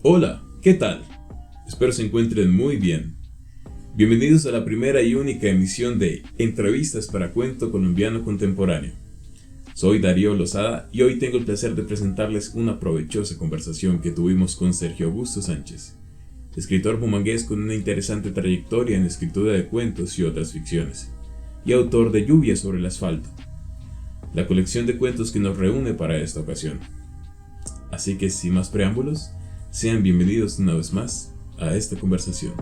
Hola, ¿qué tal? Espero se encuentren muy bien. Bienvenidos a la primera y única emisión de Entrevistas para Cuento Colombiano Contemporáneo. Soy Darío Lozada y hoy tengo el placer de presentarles una provechosa conversación que tuvimos con Sergio Augusto Sánchez, escritor bumangués con una interesante trayectoria en escritura de cuentos y otras ficciones, y autor de Lluvia sobre el asfalto, la colección de cuentos que nos reúne para esta ocasión. Así que sin más preámbulos, sean bienvenidos una vez más a esta conversación.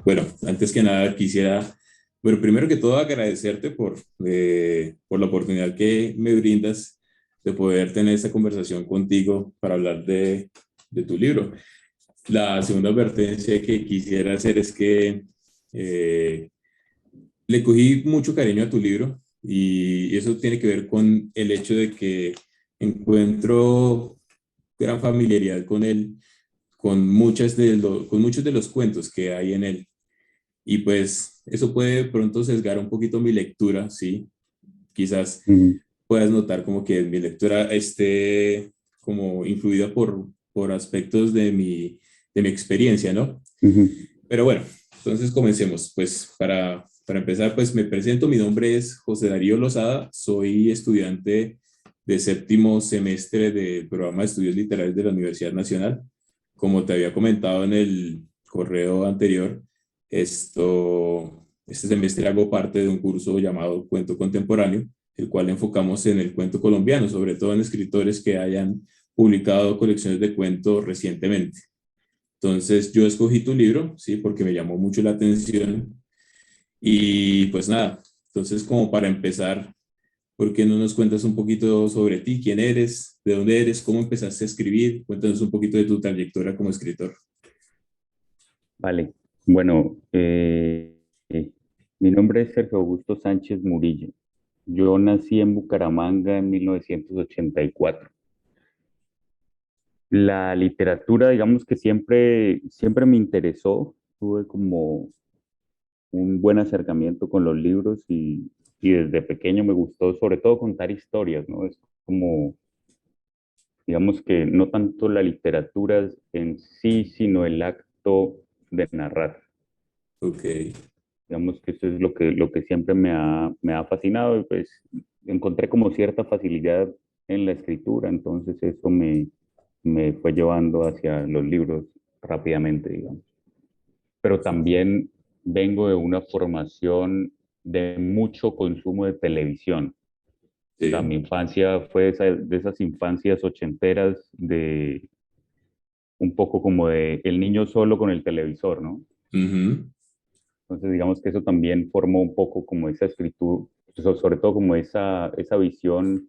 Bueno, antes que nada quisiera, primero que todo agradecerte por la oportunidad que me brindas de poder tener esta conversación contigo para hablar de tu libro. La segunda advertencia que quisiera hacer es que le cogí mucho cariño a tu libro y eso tiene que ver con el hecho de que encuentro gran familiaridad con él, con muchos de los cuentos que hay en él. Y pues eso puede de pronto sesgar un poquito mi lectura, ¿sí? Quizás Ujú. puedas notar como que mi lectura esté como influida por aspectos de mi experiencia, ¿no? Ujú. Pero bueno, entonces comencemos. Pues para empezar, pues me presento. Mi nombre es José Darío Lozada. Soy estudiante de séptimo semestre del programa de estudios literarios de la Universidad Nacional. Como te había comentado en el correo anterior, este semestre hago parte de un curso llamado Cuento Contemporáneo, el cual enfocamos en el cuento colombiano, sobre todo en escritores que hayan publicado colecciones de cuentos recientemente. Entonces yo escogí tu libro, sí, porque me llamó mucho la atención y pues nada, entonces como para empezar, ¿por qué no nos cuentas un poquito sobre ti? ¿Quién eres? ¿De dónde eres? ¿Cómo empezaste a escribir? Cuéntanos un poquito de tu trayectoria como escritor. Vale. Bueno, mi nombre es Sergio Augusto Sánchez Murillo. Yo nací en Bucaramanga en 1984. La literatura, digamos que siempre me interesó. Tuve como un buen acercamiento con los libros y desde pequeño me gustó sobre todo contar historias, ¿no? Es como, digamos que no tanto la literatura en sí, sino el acto de narrar. Ok, Digamos que eso es lo que siempre me ha fascinado y pues encontré como cierta facilidad en la escritura, entonces eso me fue llevando hacia los libros rápidamente, digamos. Pero súper. también vengo de una formación de mucho consumo de televisión. O sea, mi Sí. infancia fue de esas infancias ochenteras de un poco como de el niño solo con el televisor, ¿no? Ujú. Entonces, digamos que eso también formó un poco como esa escritura, sobre todo como esa visión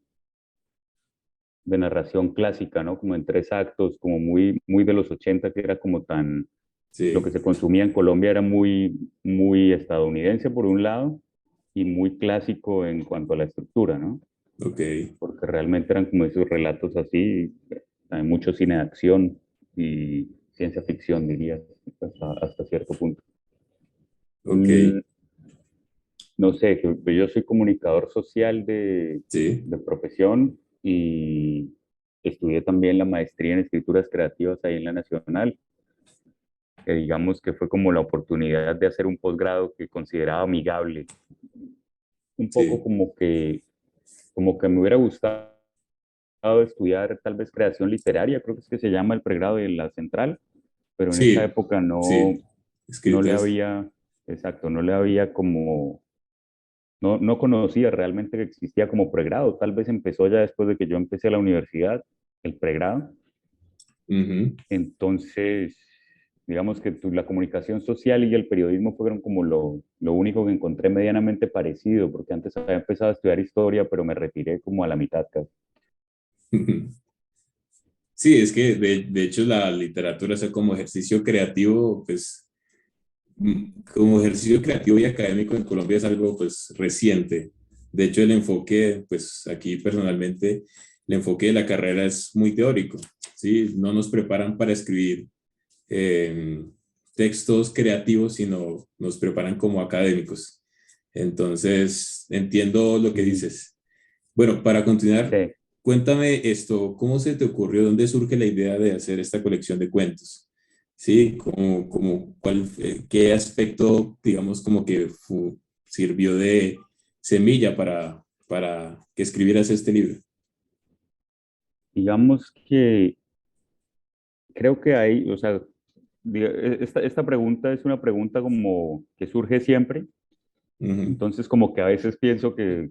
de narración clásica, ¿no? Como en tres actos, como muy de los 80 que era como tan, lo que Sí, se consumía en Colombia era muy estadounidense por un lado y muy clásico en cuanto a la estructura, ¿no? ok, Porque realmente eran como esos relatos así, hay mucho cine de acción y ciencia ficción, diría, hasta cierto punto. ok, Mm, No sé, que yo soy comunicador social sí, de profesión y estudié también la maestría en escrituras creativas ahí en la Nacional, que digamos que fue como la oportunidad de hacer un posgrado que consideraba amigable, un poco sí, como que me hubiera gustado estudiar tal vez creación literaria, creo que es que se llama el pregrado de la Central, pero en esa sí, época sí, no le escritas, había, exacto, no le había como no conocía realmente que existía como pregrado. Tal vez empezó ya después de que yo empecé la universidad, el pregrado. ujú. Entonces, digamos que la comunicación social y el periodismo fueron como lo único que encontré medianamente parecido, porque antes había empezado a estudiar historia, pero me retiré como a la mitad casi. Sí, es que de hecho la literatura, o sea, como ejercicio creativo, pues como ejercicio creativo y académico en Colombia es algo pues reciente. De hecho, el enfoque, pues aquí personalmente el enfoque de la carrera es muy teórico, ¿sí? No nos preparan para escribir eh, textos creativos, sino nos preparan como académicos. Entonces, entiendo lo que Ujú. dices. Bueno, para continuar, Sí, cuéntame esto, ¿cómo se te ocurrió? ¿Dónde surge la idea de hacer esta colección de cuentos? ¿Sí? ¿Qué aspecto, digamos, como que sirvió de semilla para que escribieras este libro? digamos que creo que hay, o sea, esta pregunta es una pregunta como que surge siempre, Ujú. entonces como que a veces pienso que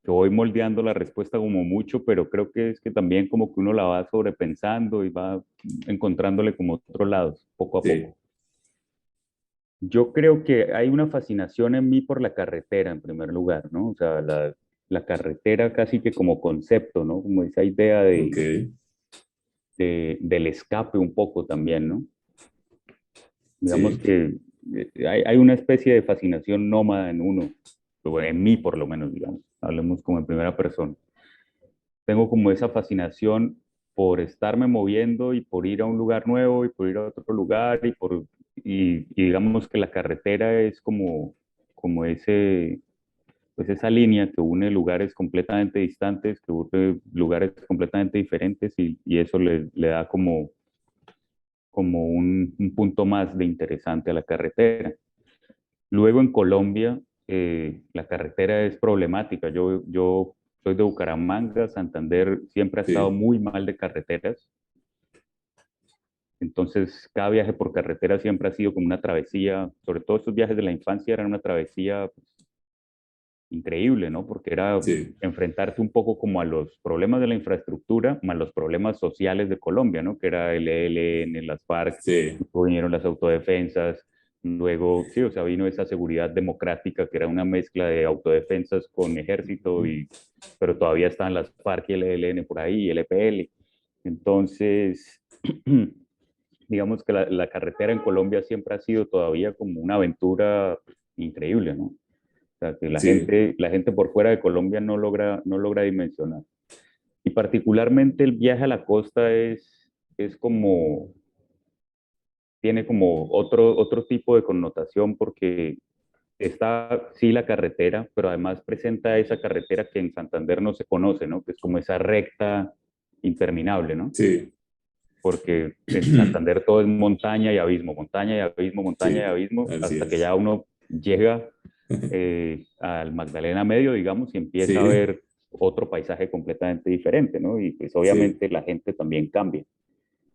voy moldeando la respuesta como mucho, pero creo que es que también como que uno la va sobrepensando y va encontrándole como otros lados, poco a Sí, poco. Yo creo que hay una fascinación en mí por la carretera, en primer lugar, ¿no? O sea, la carretera casi que como concepto, ¿no? Como esa idea ok, del escape un poco también, ¿no? Digamos sí, que hay una especie de fascinación nómada en uno, o en mí por lo menos, digamos, hablemos como en primera persona. Tengo como esa fascinación por estarme moviendo y por ir a un lugar nuevo y por ir a otro lugar y digamos que la carretera es como pues esa línea que une lugares completamente distantes, que une lugares completamente diferentes y eso le da como un punto más de interesante a la carretera. Luego en Colombia, la carretera es problemática. Yo soy de Bucaramanga, Santander siempre ha estado sí, muy mal de carreteras. Entonces, cada viaje por carretera siempre ha sido como una travesía, sobre todo estos viajes de la infancia eran una travesía pues, increíble, ¿no? Porque era sí, enfrentarse un poco como a los problemas de la infraestructura, más los problemas sociales de Colombia, ¿no? Que era el ELN, las FARC, sí, luego vinieron las autodefensas, luego, sí, o sea, vino esa seguridad democrática que era una mezcla de autodefensas con ejército, pero todavía estaban las FARC y el ELN por ahí, y el EPL. Entonces, digamos que la carretera en Colombia siempre ha sido todavía como una aventura increíble, ¿no? O sea, que sí, la gente por fuera de Colombia no logra dimensionar. Y particularmente el viaje a la costa es como, tiene como otro tipo de connotación porque está, sí, la carretera, pero además presenta esa carretera que en Santander no se conoce, ¿no? Que es como esa recta interminable, ¿no? sí, Porque en Santander todo es montaña y abismo, montaña y abismo, montaña y sí, abismo, así hasta que es. ya uno llega al Magdalena Medio, digamos, y empieza a Sí, ver otro paisaje completamente diferente, ¿no? Y pues sí, obviamente la gente también cambia.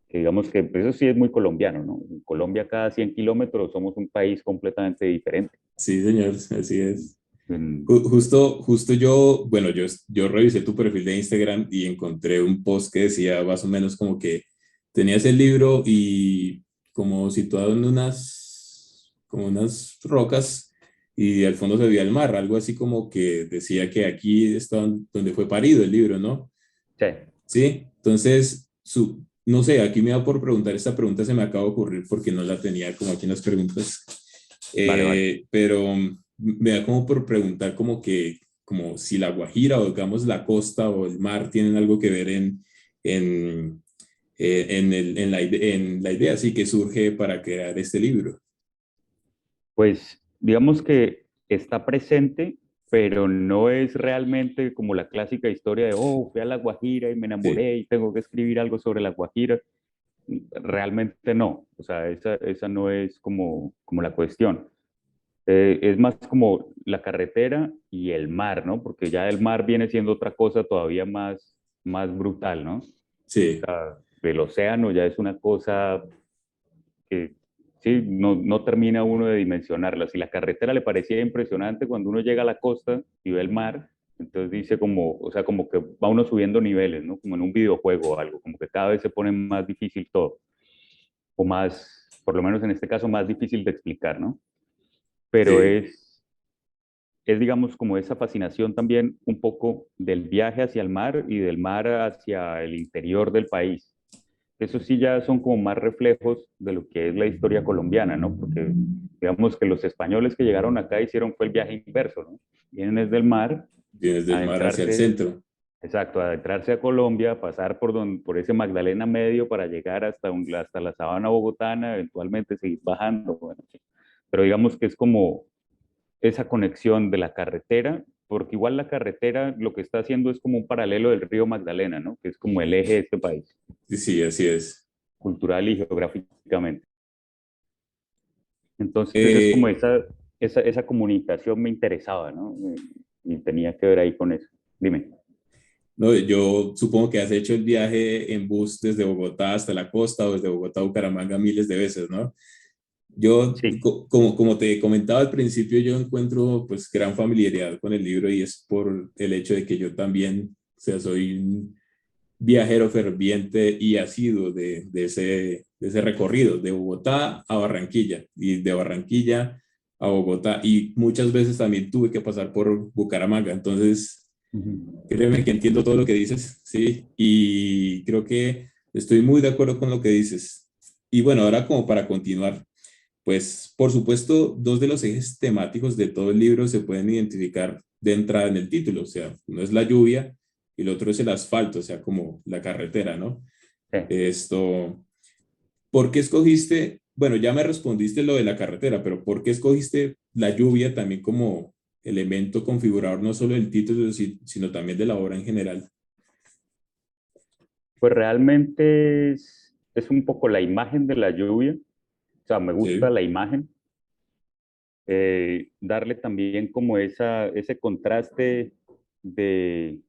Que digamos que pues, eso sí es muy colombiano, ¿no? En Colombia cada 100 kilómetros somos un país completamente diferente. sí, señor, así es. En- Justo yo, bueno, yo revisé tu perfil de Instagram y encontré un post que decía más o menos como que tenías el libro y como situado en como unas rocas y al fondo se veía el mar, algo así como que decía que aquí está donde fue parido el libro, ¿no? sí, Sí, entonces, no sé, aquí me da por preguntar, esta pregunta se me acaba de ocurrir porque no la tenía como aquí en las preguntas. vale, vale. Pero me da como por preguntar como si la Guajira o digamos la costa o el mar tienen algo que ver en, en la idea así que surge para crear este libro. Pues digamos que está presente, pero no es realmente como la clásica historia de, oh, fui a La Guajira y me Sí, enamoré y tengo que escribir algo sobre La Guajira. Realmente no, o sea, esa no es como la cuestión. Es más como la carretera y el mar, ¿no? Porque ya el mar viene siendo otra cosa todavía más brutal, ¿no? O sí, sea, el océano ya es una cosa que, sí, no termina uno de dimensionarla. Si la carretera le parecía impresionante cuando uno llega a la costa y ve el mar, entonces dice como, o sea, como que va uno subiendo niveles, ¿no? Como en un videojuego o algo, como que cada vez se pone más difícil todo, o más, por lo menos en este caso, más difícil de explicar, ¿no? Pero sí, es, digamos, como esa fascinación también un poco del viaje hacia el mar y del mar hacia el interior del país. Eso sí ya son como más reflejos de lo que es la historia colombiana, ¿no? Porque digamos que los españoles que llegaron acá hicieron fue el viaje inverso, ¿no? Vienen desde el mar vienes a del mar hacia el adentrarse, centro. exacto, adentrarse a Colombia, pasar por ese Magdalena Medio para llegar hasta la sabana bogotana, eventualmente seguir bajando. Bueno, sí. Pero digamos que es como esa conexión de la carretera, porque igual la carretera lo que está haciendo es como un paralelo del río Magdalena, ¿no? Que es como el eje de este país, Sí, sí, así es. cultural y geográficamente. Entonces es como Eh, esa comunicación me interesaba, ¿no? Y tenía que ver ahí con eso. Dime. no, yo supongo que has hecho el viaje en bus desde Bogotá hasta la costa o desde Bogotá a Bucaramanga miles de veces, ¿no? Yo, Sí, como te comentaba al principio, yo encuentro pues gran familiaridad con el libro y es por el hecho de que yo también, o sea, soy un viajero ferviente y asiduo de ese recorrido, de Bogotá a Barranquilla y de Barranquilla a Bogotá y muchas veces también tuve que pasar por Bucaramanga, entonces ujú. créeme que entiendo todo lo que dices, sí, y creo que estoy muy de acuerdo con lo que dices. Y bueno, ahora como para continuar. Pues, por supuesto, dos de los ejes temáticos de todo el libro se pueden identificar de entrada en el título, o sea, uno es la lluvia y el otro es el asfalto, o sea, como la carretera, ¿no? Sí. Esto, ¿por qué escogiste? Bueno, ya me respondiste lo de la carretera, pero ¿por qué escogiste la lluvia también como elemento configurador no solo del título, sino también de la obra en general? Pues realmente es un poco la imagen de la lluvia, o sea, me gusta Sí, la imagen, darle también como ese contraste de,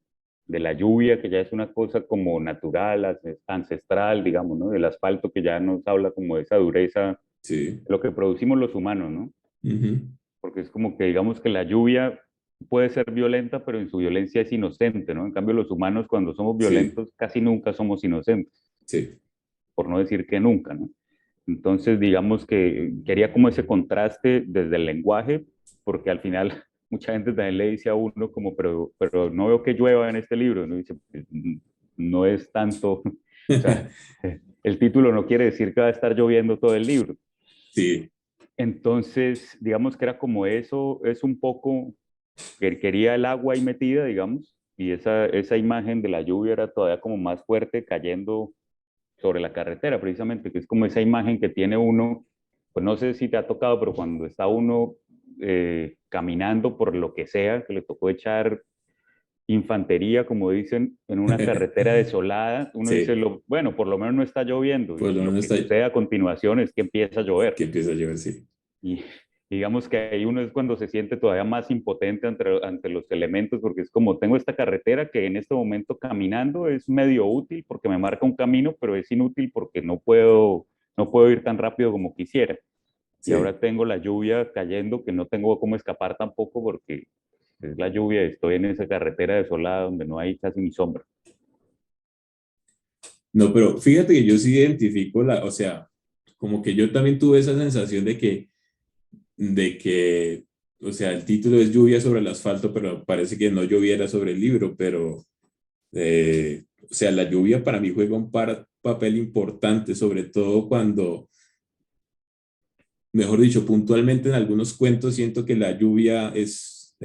de la lluvia, que ya es una cosa como natural, ancestral, digamos, ¿no? Del asfalto que ya nos habla como de esa dureza, sí. lo que producimos los humanos, ¿no? Ujú. Porque es como que digamos que la lluvia puede ser violenta, pero en su violencia es inocente, ¿no? En cambio, los humanos cuando somos Sí, violentos casi nunca somos inocentes, sí. por no decir que nunca, ¿no? Entonces, digamos que quería como ese contraste desde el lenguaje, porque al final mucha gente también le dice a uno como, pero no veo que llueva en este libro, ¿no? Dice, "Pues, no es tanto, o sea, el título no quiere decir que va a estar lloviendo todo el libro. Sí, Entonces, digamos que era como eso, es un poco, que quería el agua ahí metida, digamos, y esa imagen de la lluvia era todavía como más fuerte cayendo sobre la carretera, precisamente, que es como esa imagen que tiene uno, pues no sé si te ha tocado, pero cuando está uno caminando por lo que sea, que le tocó echar infantería, como dicen, en una carretera desolada, uno dice, sí. bueno, por lo menos no está lloviendo, Por y lo lo menos que está sucede a continuación es que empieza a llover. que empieza a llover, sí. Y digamos que ahí uno es cuando se siente todavía más impotente ante los elementos, porque es como tengo esta carretera que en este momento caminando es medio útil porque me marca un camino, pero es inútil porque no puedo ir tan rápido como quisiera. Y Sí. ahora tengo la lluvia cayendo que no tengo cómo escapar tampoco porque es la lluvia y estoy en esa carretera desolada donde no hay casi ni sombra. No, pero fíjate que yo sí identifico o sea, como que yo también tuve esa sensación de que, o sea, el título es Lluvia sobre el asfalto, pero parece que no lloviera sobre el libro, pero, o sea, la lluvia para mí juega un papel importante, sobre todo cuando, mejor dicho, puntualmente en algunos cuentos siento que la lluvia es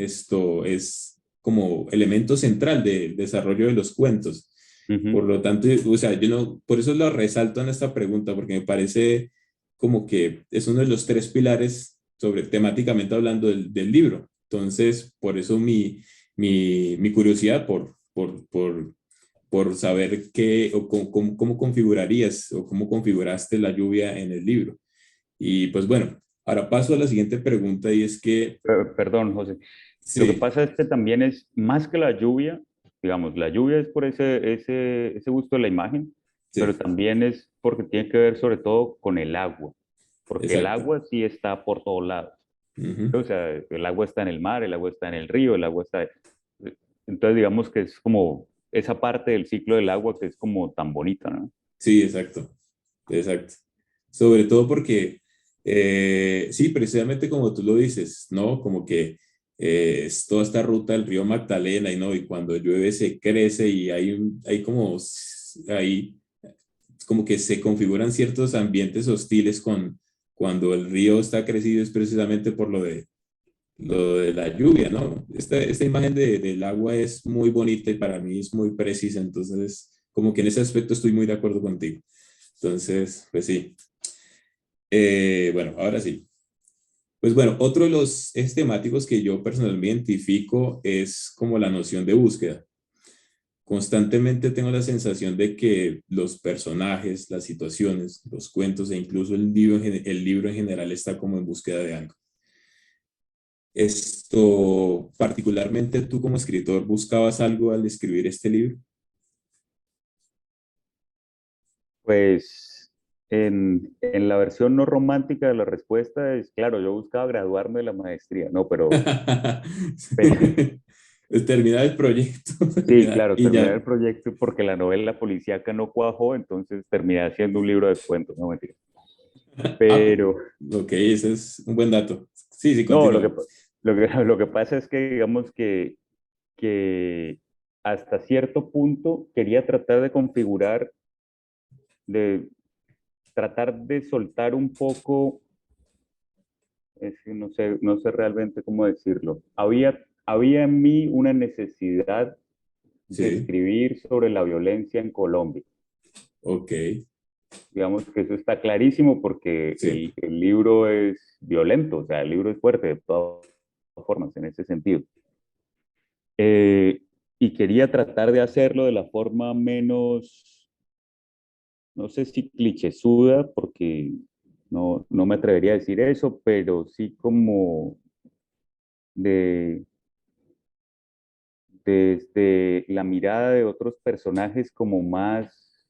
como elemento central del desarrollo de los cuentos. Por Ujú. lo tanto, o sea, yo no, por eso lo resalto en esta pregunta, porque me parece como que es uno de los tres pilares sobre temáticamente hablando del libro. Entonces, por eso mi curiosidad por saber qué o cómo configurarías o cómo configuraste la lluvia en el libro. Y pues bueno, ahora paso a la siguiente pregunta y es que, Perdón, José. Lo que sí, pasa es que también es más que la lluvia, digamos, la lluvia es por ese gusto de la imagen, pero sí, también es porque tiene que ver sobre todo con el agua, porque el exacto. agua sí está por todos lados. O Ujú. sea, el agua está en el mar, el agua está en el río, el agua está... Entonces digamos que es como esa parte del ciclo del agua que es como tan bonita, ¿no? Sí, exacto, exacto. Sobre todo porque, sí, precisamente como tú lo dices, ¿no? Como que es toda esta ruta del río Magdalena y no, y cuando llueve se crece y hay como que se configuran ciertos ambientes hostiles cuando el río está crecido es precisamente por lo de lo de la lluvia, ¿no? Esta imagen del agua es muy bonita y para mí es muy precisa, entonces como que en ese aspecto estoy muy de acuerdo contigo. Entonces, pues sí. Bueno, ahora sí. Pues bueno, otro de los ejes temáticos que yo personalmente identifico es como la noción de búsqueda. Constantemente tengo la sensación de que los personajes, las situaciones, los cuentos e incluso el libro en general está como en búsqueda de algo. Esto, particularmente tú como escritor, ¿buscabas algo al escribir este libro? Pues en la versión no romántica de la respuesta es, claro, yo buscaba graduarme de la maestría, no, pe- Terminar el proyecto sí, claro, y terminar ya. el proyecto porque la novela policíaca no cuajó, entonces terminé haciendo un libro de cuentos, no mentira. Ah, Pero, ok, ese es un buen dato. Sí, sí, no, continúa. lo que pasa es que, digamos que hasta cierto punto quería tratar de configurar, de tratar de soltar un poco, es que no sé realmente cómo decirlo. Había en mí una necesidad de Sí, escribir sobre la violencia en Colombia. ok, Digamos que eso está clarísimo porque sí. el libro es violento, o sea, el libro es fuerte de todas formas en ese sentido. Eh, y quería tratar de hacerlo de la forma menos, no sé si clichésuda, porque no me atrevería a decir eso, pero sí como de desde la mirada de otros personajes como más,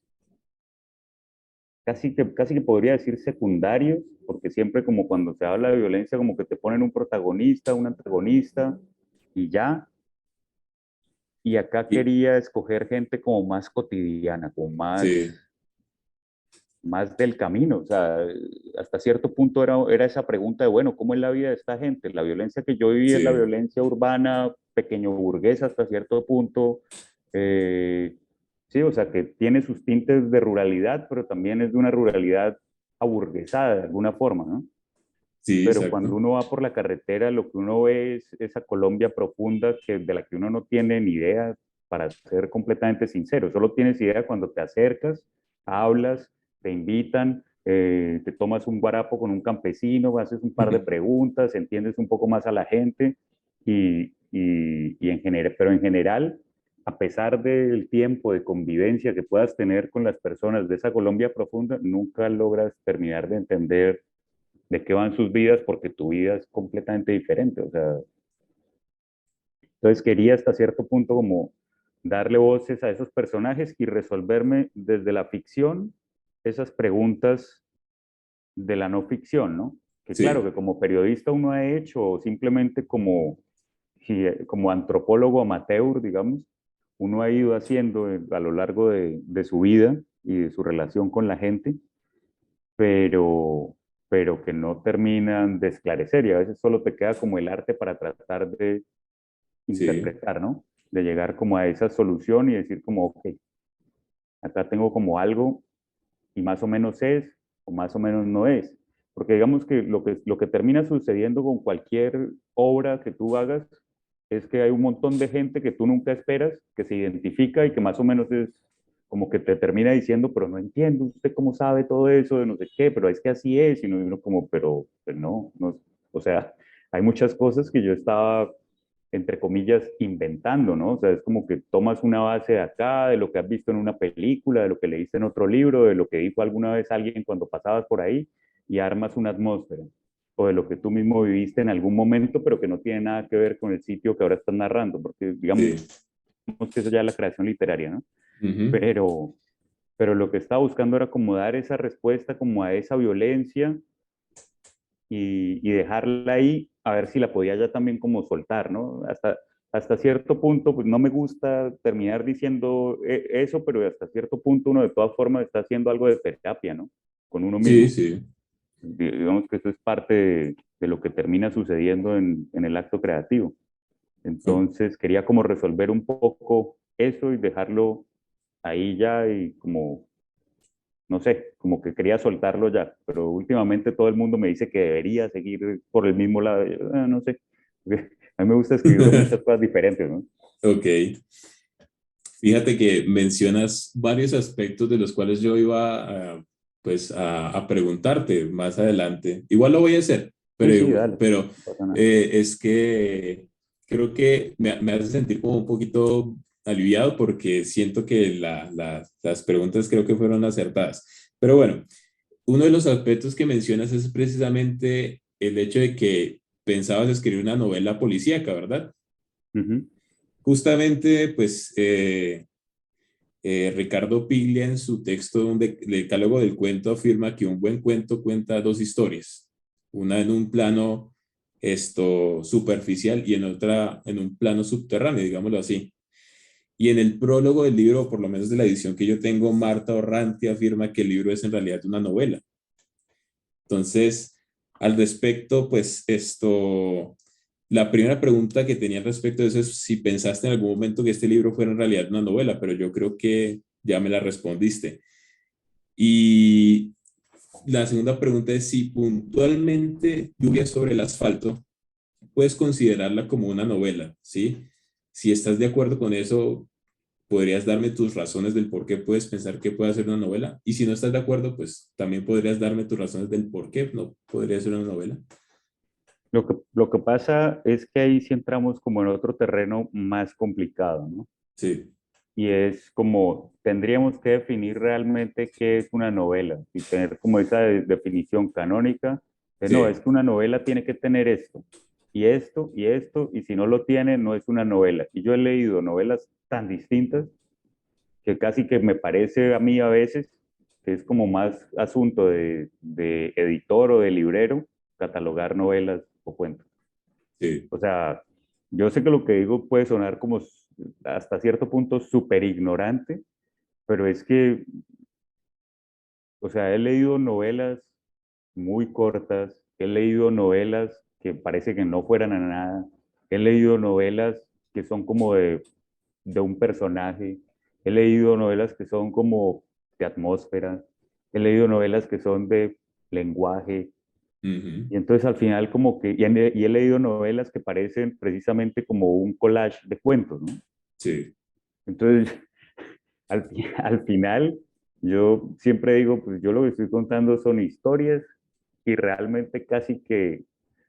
casi que podría decir secundarios, porque siempre como cuando se habla de violencia como que te ponen un protagonista, un antagonista y ya. Y acá Y, quería escoger gente como más cotidiana, como sí, más del camino. O sea, hasta cierto punto era esa pregunta de, bueno, ¿cómo es la vida de esta gente? La violencia que yo viví es la sí, violencia urbana, pequeño burguesa hasta cierto punto. Eh, sí, o sea, que tiene sus tintes de ruralidad, pero también es de una ruralidad aburguesada de alguna forma, ¿no? sí, Pero cuando exacto. uno va por la carretera, lo que uno ve es esa Colombia profunda de la que uno no tiene ni idea, para ser completamente sincero. Solo tienes idea cuando te acercas, hablas, te invitan, te tomas un guarapo con un campesino, haces un par de preguntas, entiendes un poco más a la gente y en general, pero en general, a pesar del tiempo de convivencia que puedas tener con las personas de esa Colombia profunda, nunca logras terminar de entender de qué van sus vidas porque tu vida es completamente diferente. O sea, entonces quería hasta cierto punto como darle voces a esos personajes y resolverme desde la ficción esas preguntas de la no ficción, ¿no? Que claro, Sí, que como periodista uno ha hecho, o simplemente como antropólogo amateur, digamos, uno ha ido haciendo a lo largo de su vida y de su relación con la gente, pero, pero que no terminan de esclarecer y a veces solo te queda como el arte para tratar de sí, interpretar, ¿no? De llegar como a esa solución y decir como, ok, acá tengo como algo y más o menos es o más o menos no es. Porque digamos que lo que termina sucediendo con cualquier obra que tú hagas es que hay un montón de gente que tú nunca esperas, que se identifica y que más o menos es como que te termina diciendo, pero no entiendo, usted cómo sabe todo eso de no sé qué, pero es que así es, y uno como, pero no, o sea, hay muchas cosas que yo estaba entre comillas, inventando, ¿no? O sea, es como que tomas una base de acá, de lo que has visto en una película, de lo que leíste en otro libro, de lo que dijo alguna vez alguien cuando pasabas por ahí, y armas una atmósfera, o de lo que tú mismo viviste en algún momento, pero que no tiene nada que ver con el sitio que ahora estás narrando, porque digamos sí. que eso ya es la creación literaria, ¿no? Ujú. Pero, pero lo que estaba buscando era como dar esa respuesta como a esa violencia y dejarla ahí a ver si la podía ya también como soltar, ¿no? Hasta cierto punto, pues no me gusta terminar diciendo eso, pero hasta cierto punto uno de todas formas está haciendo algo de terapia, ¿no? Con uno Sí, mismo. sí. Digamos que eso es parte de lo que termina sucediendo en el acto creativo. O- Entonces quería como resolver un poco eso y dejarlo ahí ya y como no sé, como que quería soltarlo ya, pero últimamente todo el mundo me dice que debería seguir por el mismo lado. Yo, no sé, A mí me gusta escribir de muchas cosas diferentes, ¿no? Ok. Fíjate que mencionas varios aspectos de los cuales yo iba pues a preguntarte más adelante. Igual lo voy a hacer, Sí, sí, dale, pero no pasa nada. es que creo que me hace sentir como un poquito aliviado porque siento que las preguntas creo que fueron acertadas. Pero bueno, uno de los aspectos que mencionas es precisamente el hecho de que pensabas escribir una novela policíaca, ¿verdad? Ujú. Justamente, pues Ricardo Piglia en su texto de Decálogo del Cuento afirma que un buen cuento cuenta dos historias, una en un plano superficial y en otra en un plano subterráneo, digámoslo así. Y en el prólogo del libro, por lo menos de la edición que yo tengo, Marta Orranti afirma que el libro es en realidad una novela. Entonces, al respecto, pues la primera pregunta que tenía al respecto de eso es si pensaste en algún momento que este libro fuera en realidad una novela, pero yo creo que ya me la respondiste. Y la segunda pregunta es si puntualmente Lluvia sobre el asfalto puedes considerarla como una novela, ¿sí? Si estás de acuerdo con eso, podrías darme tus razones del por qué puedes pensar que puede ser una novela. Y si no estás de acuerdo, pues también podrías darme tus razones del por qué no podría ser una novela. Lo que pasa es que ahí sí entramos como en otro terreno más complicado, ¿no? Sí, Y es como, tendríamos que definir realmente qué es una novela y tener como esa definición canónica de no, es sí. que una novela tiene que tener esto, y esto, y esto, y si no lo tiene, no es una novela. Y yo he leído novelas tan distintas que casi que me parece a mí a veces que es como más asunto de editor o de librero catalogar novelas o cuentos. Sí, O sea, yo sé que lo que digo puede sonar como hasta cierto punto súper ignorante, pero es que, o sea, he leído novelas muy cortas, he leído novelas que parece que no fueran a nada, he leído novelas que son como de un personaje, he leído novelas que son como de atmósfera, he leído novelas que son de lenguaje, ujú, y entonces al final como que, y he leído novelas que parecen precisamente como un collage de cuentos, ¿no? sí, Entonces, al final, yo siempre digo, pues yo lo que estoy contando son historias y realmente casi que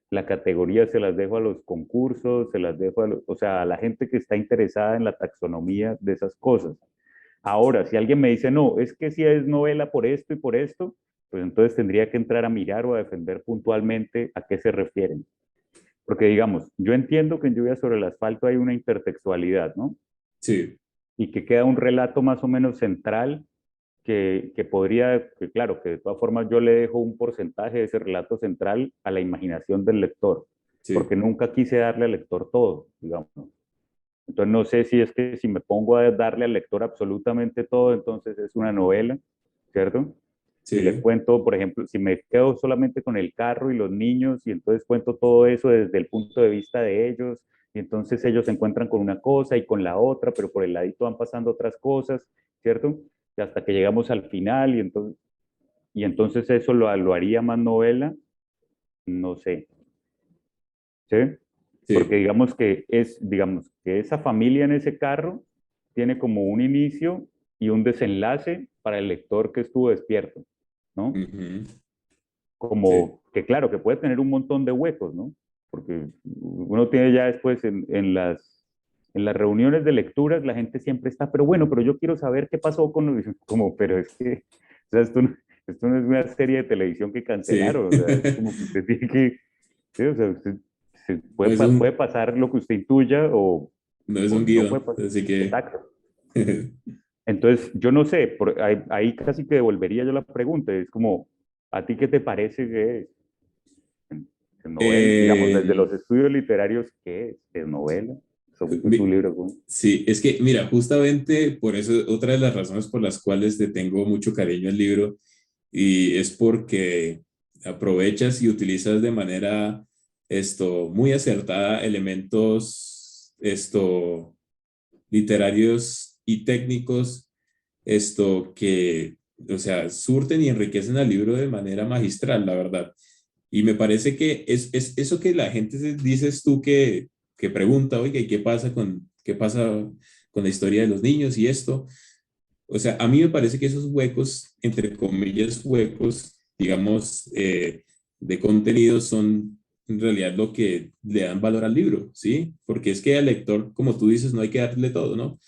la categoría se las dejo a los concursos, se las dejo o sea, a la gente que está interesada en la taxonomía de esas cosas. Ahora, si alguien me dice, no, es que si es novela por esto y por esto, pues entonces tendría que entrar a mirar o a defender puntualmente a qué se refieren. Porque digamos, yo entiendo que en Lluvia sobre el asfalto hay una intertextualidad, ¿no? sí, Y que queda un relato más o menos central que podría, que claro, que de todas formas yo le dejo un porcentaje de ese relato central a la imaginación del lector, porque sí, nunca quise darle al lector todo, digamos. Entonces no sé si es que si me pongo a darle al lector absolutamente todo, entonces es una novela, ¿cierto? Si le sí, cuento, por ejemplo, si me quedo solamente con el carro y los niños y entonces cuento todo eso desde el punto de vista de ellos y entonces ellos se encuentran con una cosa y con la otra, pero por el ladito van pasando otras cosas, ¿cierto? Y hasta que llegamos al final y entonces eso lo haría más novela, no sé, ¿sí? Porque sí, digamos que esa familia en ese carro tiene como un inicio y un desenlace para el lector que estuvo despierto, ¿no? ujú, sí, Como que claro, que puede tener un montón de huecos, ¿no? Porque uno tiene ya después en las reuniones de lecturas, la gente siempre está, pero bueno, pero yo quiero saber qué pasó con los, como, pero es que, o sea, esto no es una serie de televisión que sí. cancelaron, o sea, es como que usted tiene que, sí, o sea, usted, No es puede un, pasar lo que usted intuya no es o un no puede guión, pasar. así que Exacto. Entonces, yo no sé, ahí casi que devolvería yo la pregunta, es como, ¿a ti qué te parece que es? Novela, digamos, desde eh, los estudios literarios, ¿qué es? ¿Es novela? ¿Son tu mi- libro? ¿Cómo? sí, es que mira, justamente por eso, otra de las razones por las cuales te tengo mucho cariño al libro y es porque aprovechas y utilizas de manera muy acertada elementos literarios y técnicos que, o sea, surten y enriquecen al libro de manera magistral, la verdad. Y me parece que es eso que la gente dices tú que pregunta, oiga, ¿y qué pasa con la historia de los niños y esto? O sea, a mí me parece que esos huecos, entre comillas, huecos, digamos, de contenido son en realidad lo que le dan valor al libro, ¿sí? Porque es que al lector, como tú dices, no hay que darle todo, ¿no?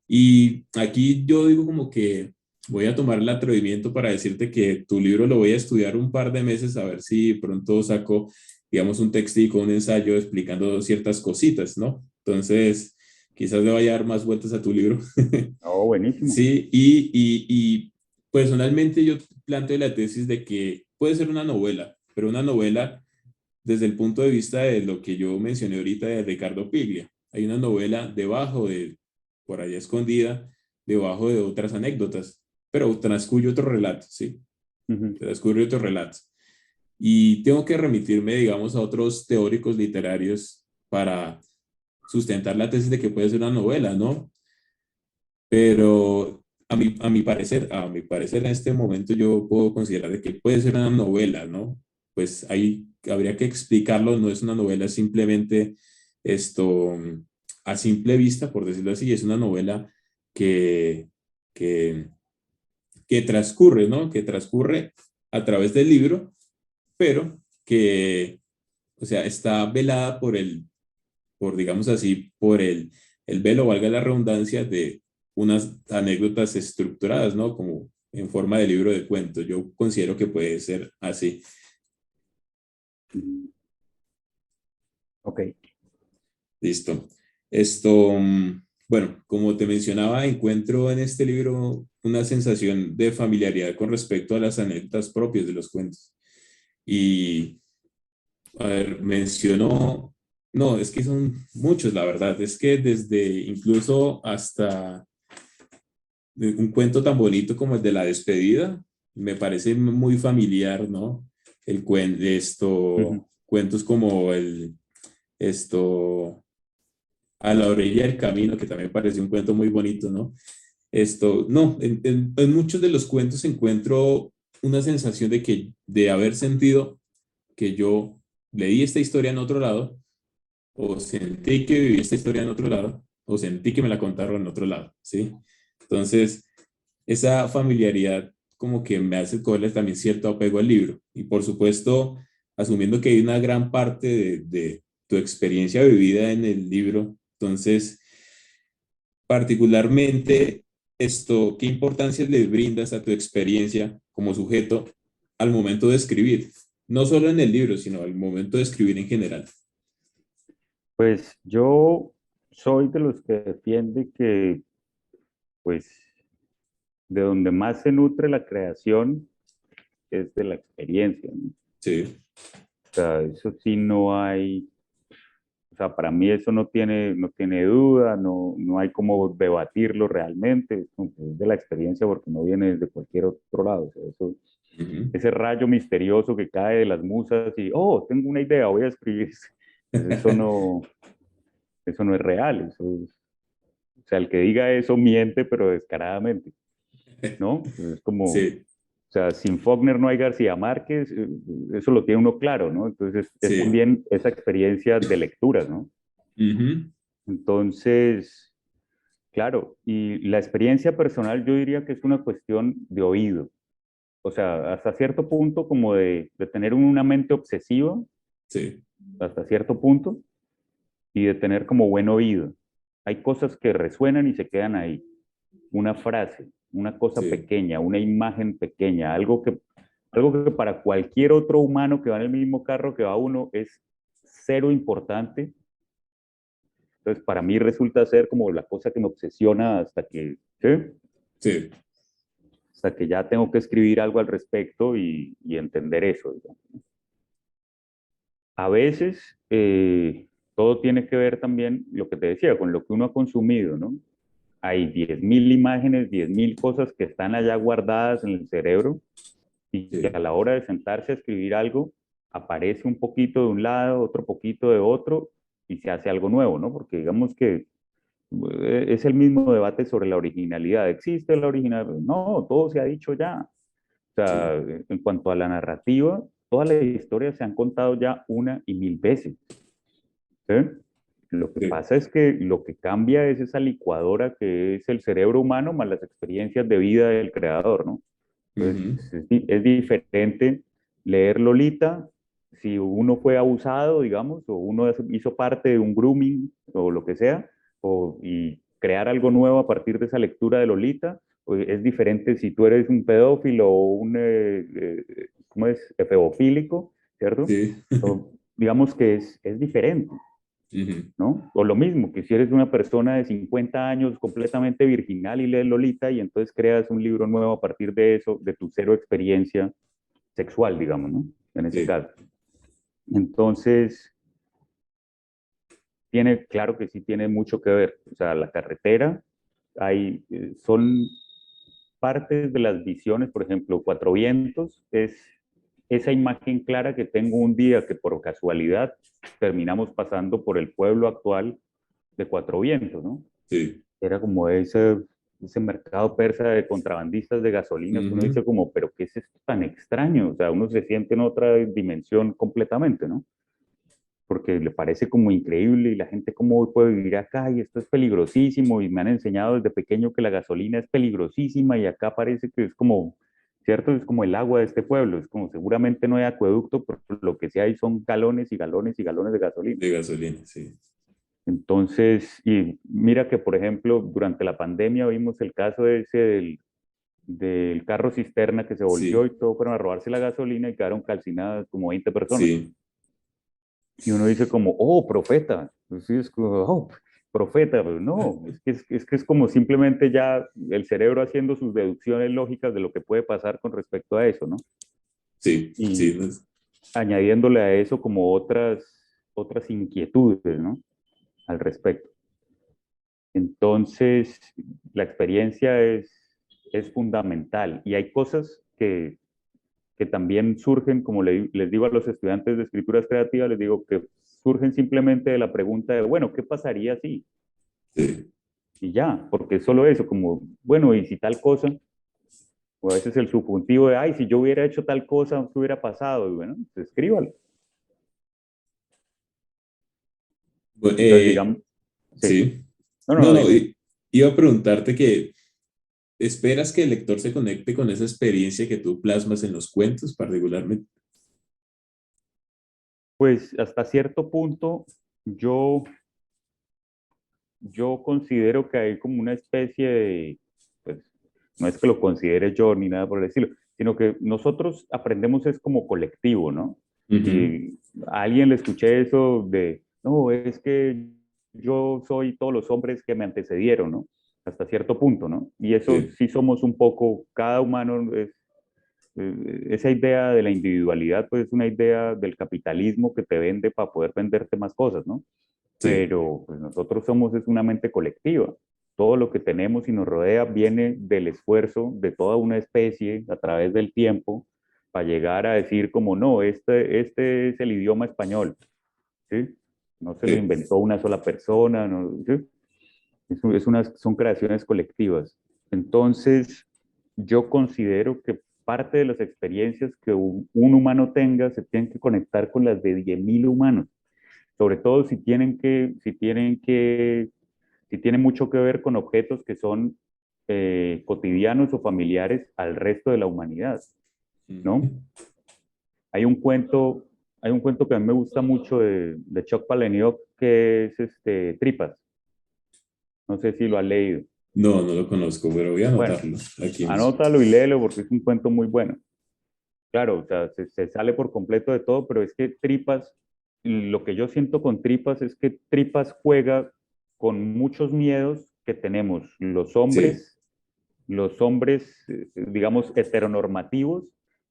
Y aquí yo digo como que voy a tomar el atrevimiento para decirte que tu libro lo voy a estudiar un par de meses a ver si pronto saco, digamos, un textico, un ensayo explicando ciertas cositas, ¿no? Entonces, quizás le vaya a dar más vueltas a tu libro. Oh, buenísimo. Sí, y personalmente yo planteo la tesis de que puede ser una novela, pero una novela desde el punto de vista de lo que yo mencioné ahorita de Ricardo Piglia. Hay una novela debajo de, por allá escondida, debajo de otras anécdotas, pero transcurre otro relato, ¿sí? Ujú. Transcurre otro relato. Y tengo que remitirme, digamos, a otros teóricos literarios para sustentar la tesis de que puede ser una novela, ¿no? Pero a mi parecer en este momento yo puedo considerar de que puede ser una novela, ¿no? Pues ahí habría que explicarlo, no es una novela simplemente esto a simple vista, por decirlo así, es una novela que, que, que transcurre, ¿no? Que transcurre a través del libro, pero que, o sea, está velada por digamos así, por el velo, valga la redundancia, de unas anécdotas estructuradas, ¿no? Como en forma de libro de cuentos. Yo considero que puede ser así. Mm, ok. Listo. Esto, bueno, como te mencionaba, encuentro en este libro una sensación de familiaridad con respecto a las anécdotas propias de los cuentos. Y, a ver, mencionó, no, es que son muchos, la verdad, es que desde incluso hasta un cuento tan bonito como el de la despedida, me parece muy familiar, ¿no? Ujú. Cuentos como esto, a la orilla del camino, que también parece un cuento muy bonito, ¿no? No, en muchos de los cuentos encuentro una sensación de haber sentido que yo leí esta historia en otro lado, o sentí que viví esta historia en otro lado, o sentí que me la contaron en otro lado, ¿sí? Entonces, esa familiaridad como que me hace cogerle también cierto apego al libro. Y por supuesto, asumiendo que hay una gran parte de tu experiencia vivida en el libro, entonces, particularmente ¿qué importancia le brindas a tu experiencia como sujeto al momento de escribir? No solo en el libro, sino al momento de escribir en general. Pues yo soy de los que defiende que, pues, de donde más se nutre la creación es de la experiencia, ¿no? Sí, O sea, eso sí no hay, o sea, para mí eso no tiene duda, no hay como debatirlo realmente, es como que es de la experiencia porque no viene de cualquier otro lado. O sea, eso, ujú, ese rayo misterioso que cae de las musas y, oh, tengo una idea, voy a escribir. Pues eso no es real, o sea, el que diga eso miente, pero descaradamente, ¿no? Es como, o sí, sea, sin Faulkner no hay García Márquez, eso lo tiene uno claro, ¿no? Entonces es sí, también esa experiencia de lectura, ¿no? ujú, Entonces, claro, y la experiencia personal yo diría que es una cuestión de oído, o sea, hasta cierto punto como de tener una mente obsesiva, sí, hasta cierto punto, y de tener como buen oído. Hay cosas que resuenan y se quedan ahí. Una frase, una cosa sí, pequeña, una imagen pequeña, algo que para cualquier otro humano que va en el mismo carro que va uno es cero importante. Entonces, para mí resulta ser como la cosa que me obsesiona ¿sí? sí, Hasta que ya tengo que escribir algo al respecto y entender eso, digamos. A veces todo tiene que ver también, lo que te decía, con lo que uno ha consumido, ¿no? Hay 10.000 imágenes, 10.000 cosas que están allá guardadas en el cerebro y que a sí, la hora de sentarse a escribir algo, aparece un poquito de un lado, otro poquito de otro y se hace algo nuevo, ¿no? Porque digamos que es el mismo debate sobre la originalidad. ¿Existe la originalidad? No, todo se ha dicho ya. O sea, sí, en cuanto a la narrativa, toda la historia se han contado ya una y mil veces. ¿Sí? Lo que Sí. pasa es que lo que cambia es esa licuadora que es el cerebro humano más las experiencias de vida del creador, ¿no? Entonces, Ujú. es diferente leer Lolita si uno fue abusado, digamos, o uno hizo parte de un grooming o lo que sea, y crear algo nuevo a partir de esa lectura de Lolita. Pues es diferente si tú eres un pedófilo o un, ¿cómo es? Efebofílico, ¿cierto? Sí. Digamos que es diferente. Ujú. ¿No? O lo mismo, que si eres una persona de 50 años completamente virginal y lees Lolita y entonces creas un libro nuevo a partir de eso, de tu cero experiencia sexual, digamos, ¿no? En ese Sí. caso. Entonces, claro que sí tiene mucho que ver. O sea, la carretera, son partes de las visiones, por ejemplo, Cuatro Vientos es esa imagen clara que tengo un día que por casualidad terminamos pasando por el pueblo actual de Cuatro Vientos, ¿no? Sí. Era como ese mercado persa de contrabandistas de gasolinas que uno Ujú. dice como, pero ¿qué es esto tan extraño? O sea, uno se siente en otra dimensión completamente, ¿no? Porque le parece como increíble y la gente cómo puede vivir acá y esto es peligrosísimo y me han enseñado desde pequeño que la gasolina es peligrosísima y acá parece que es como, ¿cierto? Es como el agua de este pueblo, es como seguramente no hay acueducto, pero lo que sí hay son galones y galones y galones de gasolina. De gasolina, sí. Entonces, y mira que, por ejemplo, durante la pandemia vimos el caso ese del carro cisterna que se volteó Sí. y todos fueron a robarse la gasolina y quedaron calcinadas como 20 personas. Sí. Y uno dice como, oh, profeta. Pues sí, es como, oh, profeta, pero no, es que es como simplemente ya el cerebro haciendo sus deducciones lógicas de lo que puede pasar con respecto a eso, ¿no? Sí. Sí. Y añadiéndole a eso como otras inquietudes, ¿no? Al respecto. Entonces, la experiencia es fundamental y hay cosas que también surgen, como les digo a los estudiantes de escrituras creativas, les digo que surgen simplemente de la pregunta de, bueno, ¿qué pasaría si? Sí. Y ya, porque es solo eso, como, bueno, y si tal cosa, o a veces el subjuntivo de, ay, si yo hubiera hecho tal cosa, ¿qué hubiera pasado? Y bueno, pues escríbalo. Bu- Entonces, eh, digamos, sí, sí. no, no, No, no, no, dime. iba a preguntarte que ¿esperas que el lector se conecte con esa experiencia que tú plasmas en los cuentos particularmente? Pues hasta cierto punto, yo yo considero que hay como una especie de, pues, no es que lo considere yo ni nada por el estilo, sino que nosotros aprendemos es como colectivo, ¿no? Ujú. Y a alguien le escuché eso de, no, es que yo soy todos los hombres que me antecedieron, ¿no? Hasta cierto punto, ¿no? Y eso Sí, sí somos un poco, cada humano esa idea de la individualidad, pues es una idea del capitalismo que te vende para poder venderte más cosas, ¿no? sí, Pero pues nosotros somos es una mente colectiva. Todo lo que tenemos y nos rodea viene del esfuerzo de toda una especie a través del tiempo para llegar a decir como no, este es el idioma español, ¿sí? No se lo sí, inventó una sola persona, ¿no? ¿Sí? Son creaciones colectivas. Entonces, yo considero que parte de las experiencias que un humano tenga se tienen que conectar con las de 10.000 humanos, sobre todo si tienen mucho que ver con objetos que son cotidianos o familiares al resto de la humanidad, ¿no? ujú. Hay un cuento, hay un cuento que a mí me gusta mucho de Chuck Palahniuk que es Tripas. No sé si lo has leído. No, no lo conozco, pero voy a Bueno, anotarlo aquí mismo. anótalo y léelo porque es un cuento muy bueno. Claro, o sea, se sale por completo de todo, pero es que Tripas, lo que yo siento con Tripas es que Tripas juega con muchos miedos que tenemos Sí, los hombres, digamos, heteronormativos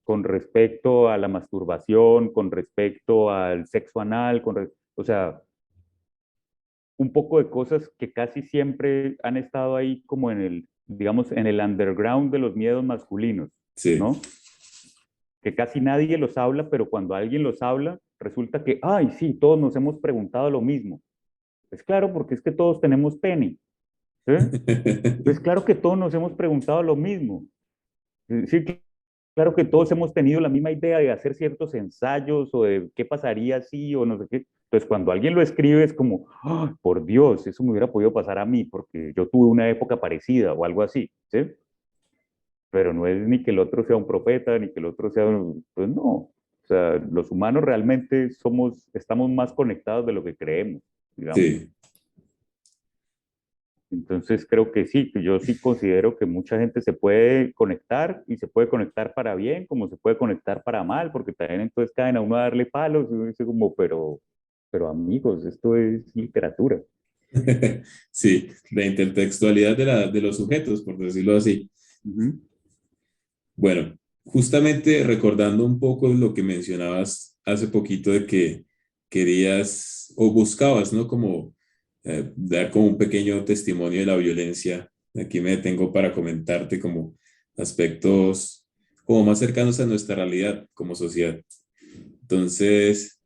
con respecto a la masturbación, con respecto al sexo anal, o sea, un poco de cosas que casi siempre han estado ahí como digamos, en el underground de los miedos masculinos, sí. ¿no? Que casi nadie los habla, pero cuando alguien los habla, resulta que, ay, sí, todos nos hemos preguntado lo mismo. Es claro, porque es que todos tenemos pene. ¿Eh? Es claro que todos nos hemos preguntado lo mismo. Sí, claro que todos hemos tenido la misma idea de hacer ciertos ensayos o de qué pasaría si o no sé qué. Entonces, cuando alguien lo escribe es como, "Ah, por Dios, eso me hubiera podido pasar a mí porque yo tuve una época parecida o algo así, ¿sí? Pero no es ni que el otro sea un profeta, ni que el otro sea, pues no. O sea, los humanos realmente estamos más conectados de lo que creemos, digamos. Sí, Entonces creo que sí, que yo sí considero que mucha gente se puede conectar y se puede conectar para bien, como se puede conectar para mal, porque también entonces caen a uno a darle palos y uno dice como, pero amigos, esto es literatura. sí, la intertextualidad de los sujetos, por decirlo así. Ujú. Bueno, justamente recordando un poco lo que mencionabas hace poquito de que querías o buscabas, ¿no? Como dar como un pequeño testimonio de la violencia. Aquí me detengo para comentarte como aspectos como más cercanos a nuestra realidad como sociedad. Entonces,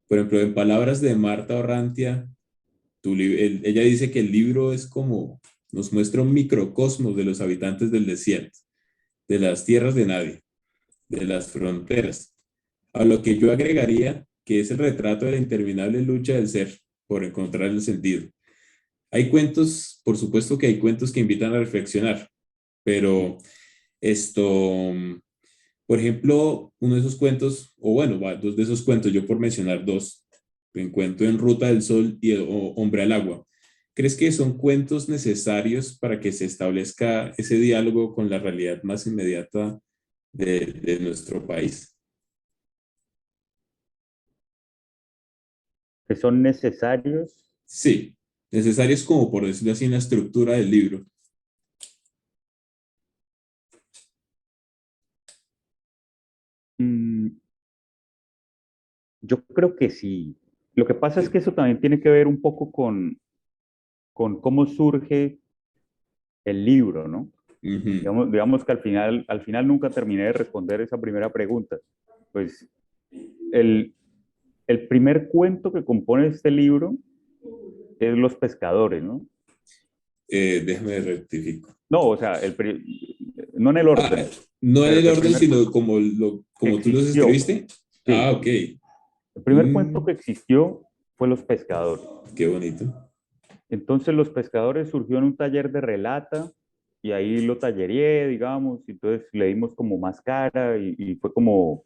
por ejemplo, en palabras de Marta Orrantia, ella dice que el libro es como, nos muestra un microcosmos de los habitantes del desierto, de las tierras de nadie, de las fronteras. A lo que yo agregaría que es el retrato de la interminable lucha del ser por encontrar el sentido. Hay cuentos, por supuesto que hay cuentos que invitan a reflexionar, pero esto, por ejemplo, uno de esos cuentos, o bueno, dos de esos cuentos, yo por mencionar dos, me encuentro en Ruta del Sol y Hombre al Agua. ¿Crees que son cuentos necesarios para que se establezca ese diálogo con la realidad más inmediata de nuestro país? Que son necesarios. Sí, necesarios como por decirlo así en la estructura del libro. mm, yo creo que sí. Lo que pasa es Sí. que eso también tiene que ver un poco con cómo surge el libro, ¿no? Ujú. Digamos que al final nunca terminé de responder esa primera pregunta. Pues el, el primer cuento que compone este libro es Los Pescadores, ¿no? Déjame rectifico. No, o sea, no en el Ah, orden, no en pero el el orden, primer sino cuento como, que como tú los existió, escribiste. Ah, sí, ok. el primer cuento Mm, que existió fue Los Pescadores. qué bonito. Entonces Los Pescadores surgió en un taller de relata y ahí lo tallereé, digamos, y entonces le dimos como más cara y fue como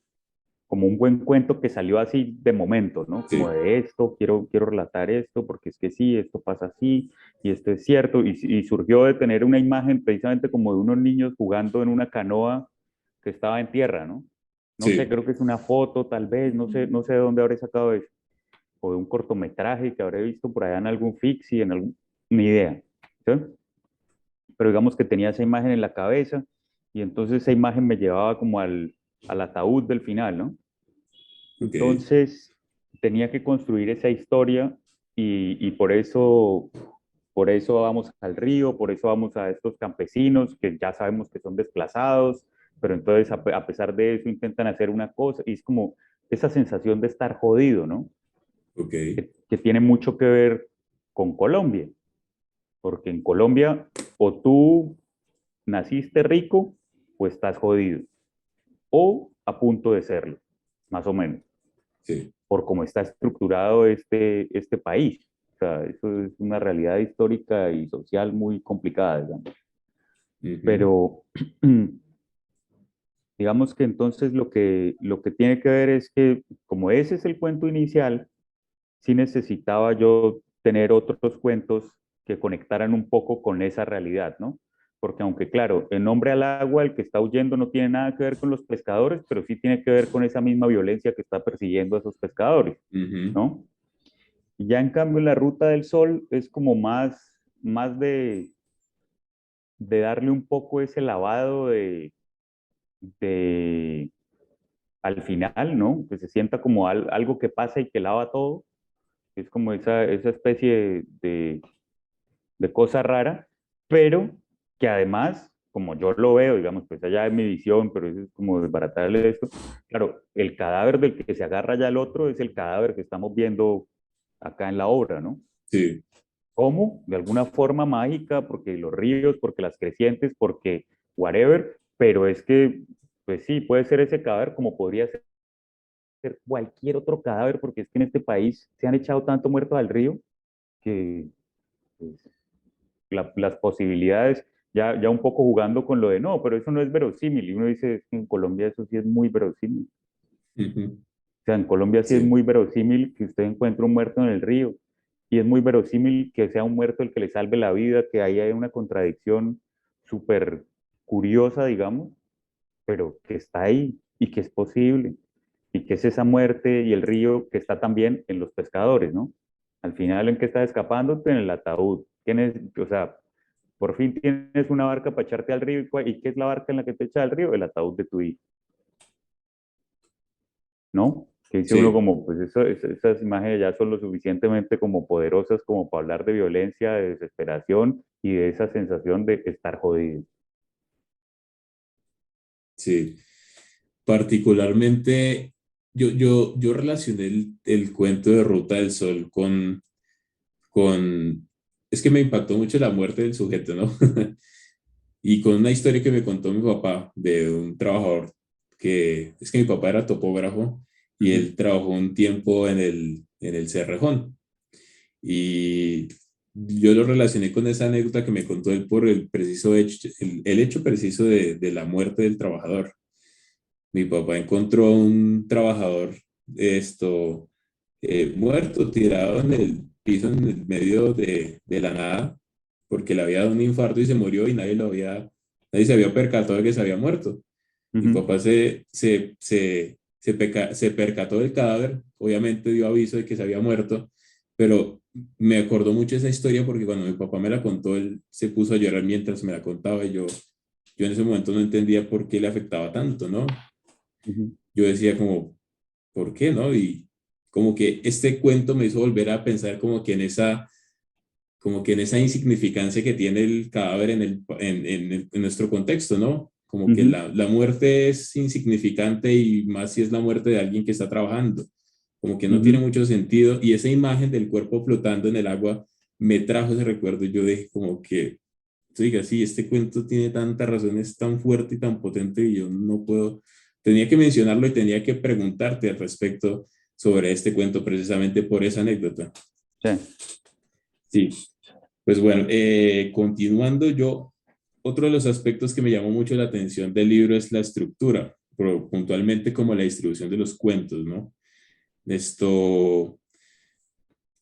un buen cuento que salió así de momento, ¿no? Como Sí, de esto, quiero relatar esto, porque es que sí, esto pasa así, y esto es cierto, y surgió de tener una imagen precisamente como de unos niños jugando en una canoa que estaba en tierra, ¿no? No sé, sí. creo que es una foto, tal vez, no sé de dónde habré sacado eso, o de un cortometraje que habré visto por allá en algún fixie, ni idea, ¿sí? Pero digamos que tenía esa imagen en la cabeza, y entonces esa imagen me llevaba como al ataúd del final, ¿no? Ok. Entonces tenía que construir esa historia y por eso vamos al río, por eso vamos a estos campesinos que ya sabemos que son desplazados, pero entonces a pesar de eso intentan hacer una cosa y es como esa sensación de estar jodido, ¿no? Ok. Que tiene mucho que ver con Colombia, porque en Colombia o tú naciste rico o estás jodido, o a punto de serlo, más o menos. Sí. Por cómo está estructurado este país. O sea, eso es una realidad histórica y social muy complicada, digamos. Ujú. Pero digamos que entonces lo que tiene que ver es que como ese es el cuento inicial, sí necesitaba yo tener otros cuentos que conectaran un poco con esa realidad, ¿no? Porque aunque claro, en Nombre al Agua, el que está huyendo no tiene nada que ver con los pescadores, pero sí tiene que ver con esa misma violencia que está persiguiendo a esos pescadores, Ujú. ¿no? Y ya en cambio en la Ruta del Sol es como más de darle un poco ese lavado de al final, ¿no? Que se sienta como algo que pasa y que lava todo. Es como esa especie de cosa rara, pero que además, como yo lo veo, digamos, pues allá es mi visión, pero eso es como desbaratarle esto. Claro, el cadáver del que se agarra ya el otro es el cadáver que estamos viendo acá en la obra, ¿no? Sí. ¿Cómo? De alguna forma mágica, porque los ríos, porque las crecientes, porque whatever, pero es que pues sí, puede ser ese cadáver como podría ser cualquier otro cadáver, porque es que en este país se han echado tanto muertos al río que pues, las posibilidades, ya un poco jugando con lo de no, pero eso no es verosímil. Y uno dice, "Es que en Colombia eso sí es muy verosímil. Ujú. O sea, en Colombia sí es Sí, muy verosímil que usted encuentre un muerto en el río. Y es muy verosímil que sea un muerto el que le salve la vida, que ahí hay una contradicción súper curiosa, digamos, pero que está ahí y que es posible. Y que es esa muerte y el río que está también en los pescadores, ¿no? Al final, ¿en qué estás escapándote? En el ataúd. Tienes, o sea, por fin tienes una barca para echarte al río. ¿Y qué es la barca en la que te echa al río? El ataúd de tu hijo, ¿no? Que dice uno sí, como, pues esas imágenes ya son lo suficientemente como poderosas como para hablar de violencia, de desesperación y de esa sensación de estar jodido. sí. Particularmente, yo relacioné el cuento de Ruta del Sol con... Es que me impactó mucho la muerte del sujeto, ¿no? Y con una historia que me contó mi papá de un trabajador que... Es que mi papá era topógrafo y Ujú, él trabajó un tiempo en el Cerrejón. Y yo lo relacioné con esa anécdota que me contó él por el preciso hecho, el hecho preciso de la muerte del trabajador. Mi papá encontró un trabajador esto muerto, tirado en el piso en el medio de la nada, porque le había dado un infarto y se murió y nadie se había percatado de que se había muerto. Mi ujú, papá se percató del cadáver, obviamente dio aviso de que se había muerto, pero me acordó mucho esa historia porque cuando mi papá me la contó, él se puso a llorar mientras me la contaba y yo en ese momento no entendía por qué le afectaba tanto, ¿no? ujú, Yo decía como, ¿por qué, no? Y como que este cuento me hizo volver a pensar como que en esa insignificancia que tiene el cadáver en nuestro contexto, ¿no? Como que ujú, la muerte es insignificante y más si es la muerte de alguien que está trabajando, como que no tiene ujú. mucho sentido y esa imagen del cuerpo flotando en el agua me trajo ese recuerdo y yo dije como que, oiga, sí, este cuento tiene tantas razones, tan fuerte y tan potente y yo no puedo, tenía que mencionarlo y tenía que preguntarte al respecto sobre este cuento precisamente por esa anécdota. Sí. Sí, pues bueno, continuando yo, otro de los aspectos que me llamó mucho la atención del libro es la estructura, pero puntualmente como la distribución de los cuentos, ¿no? Esto,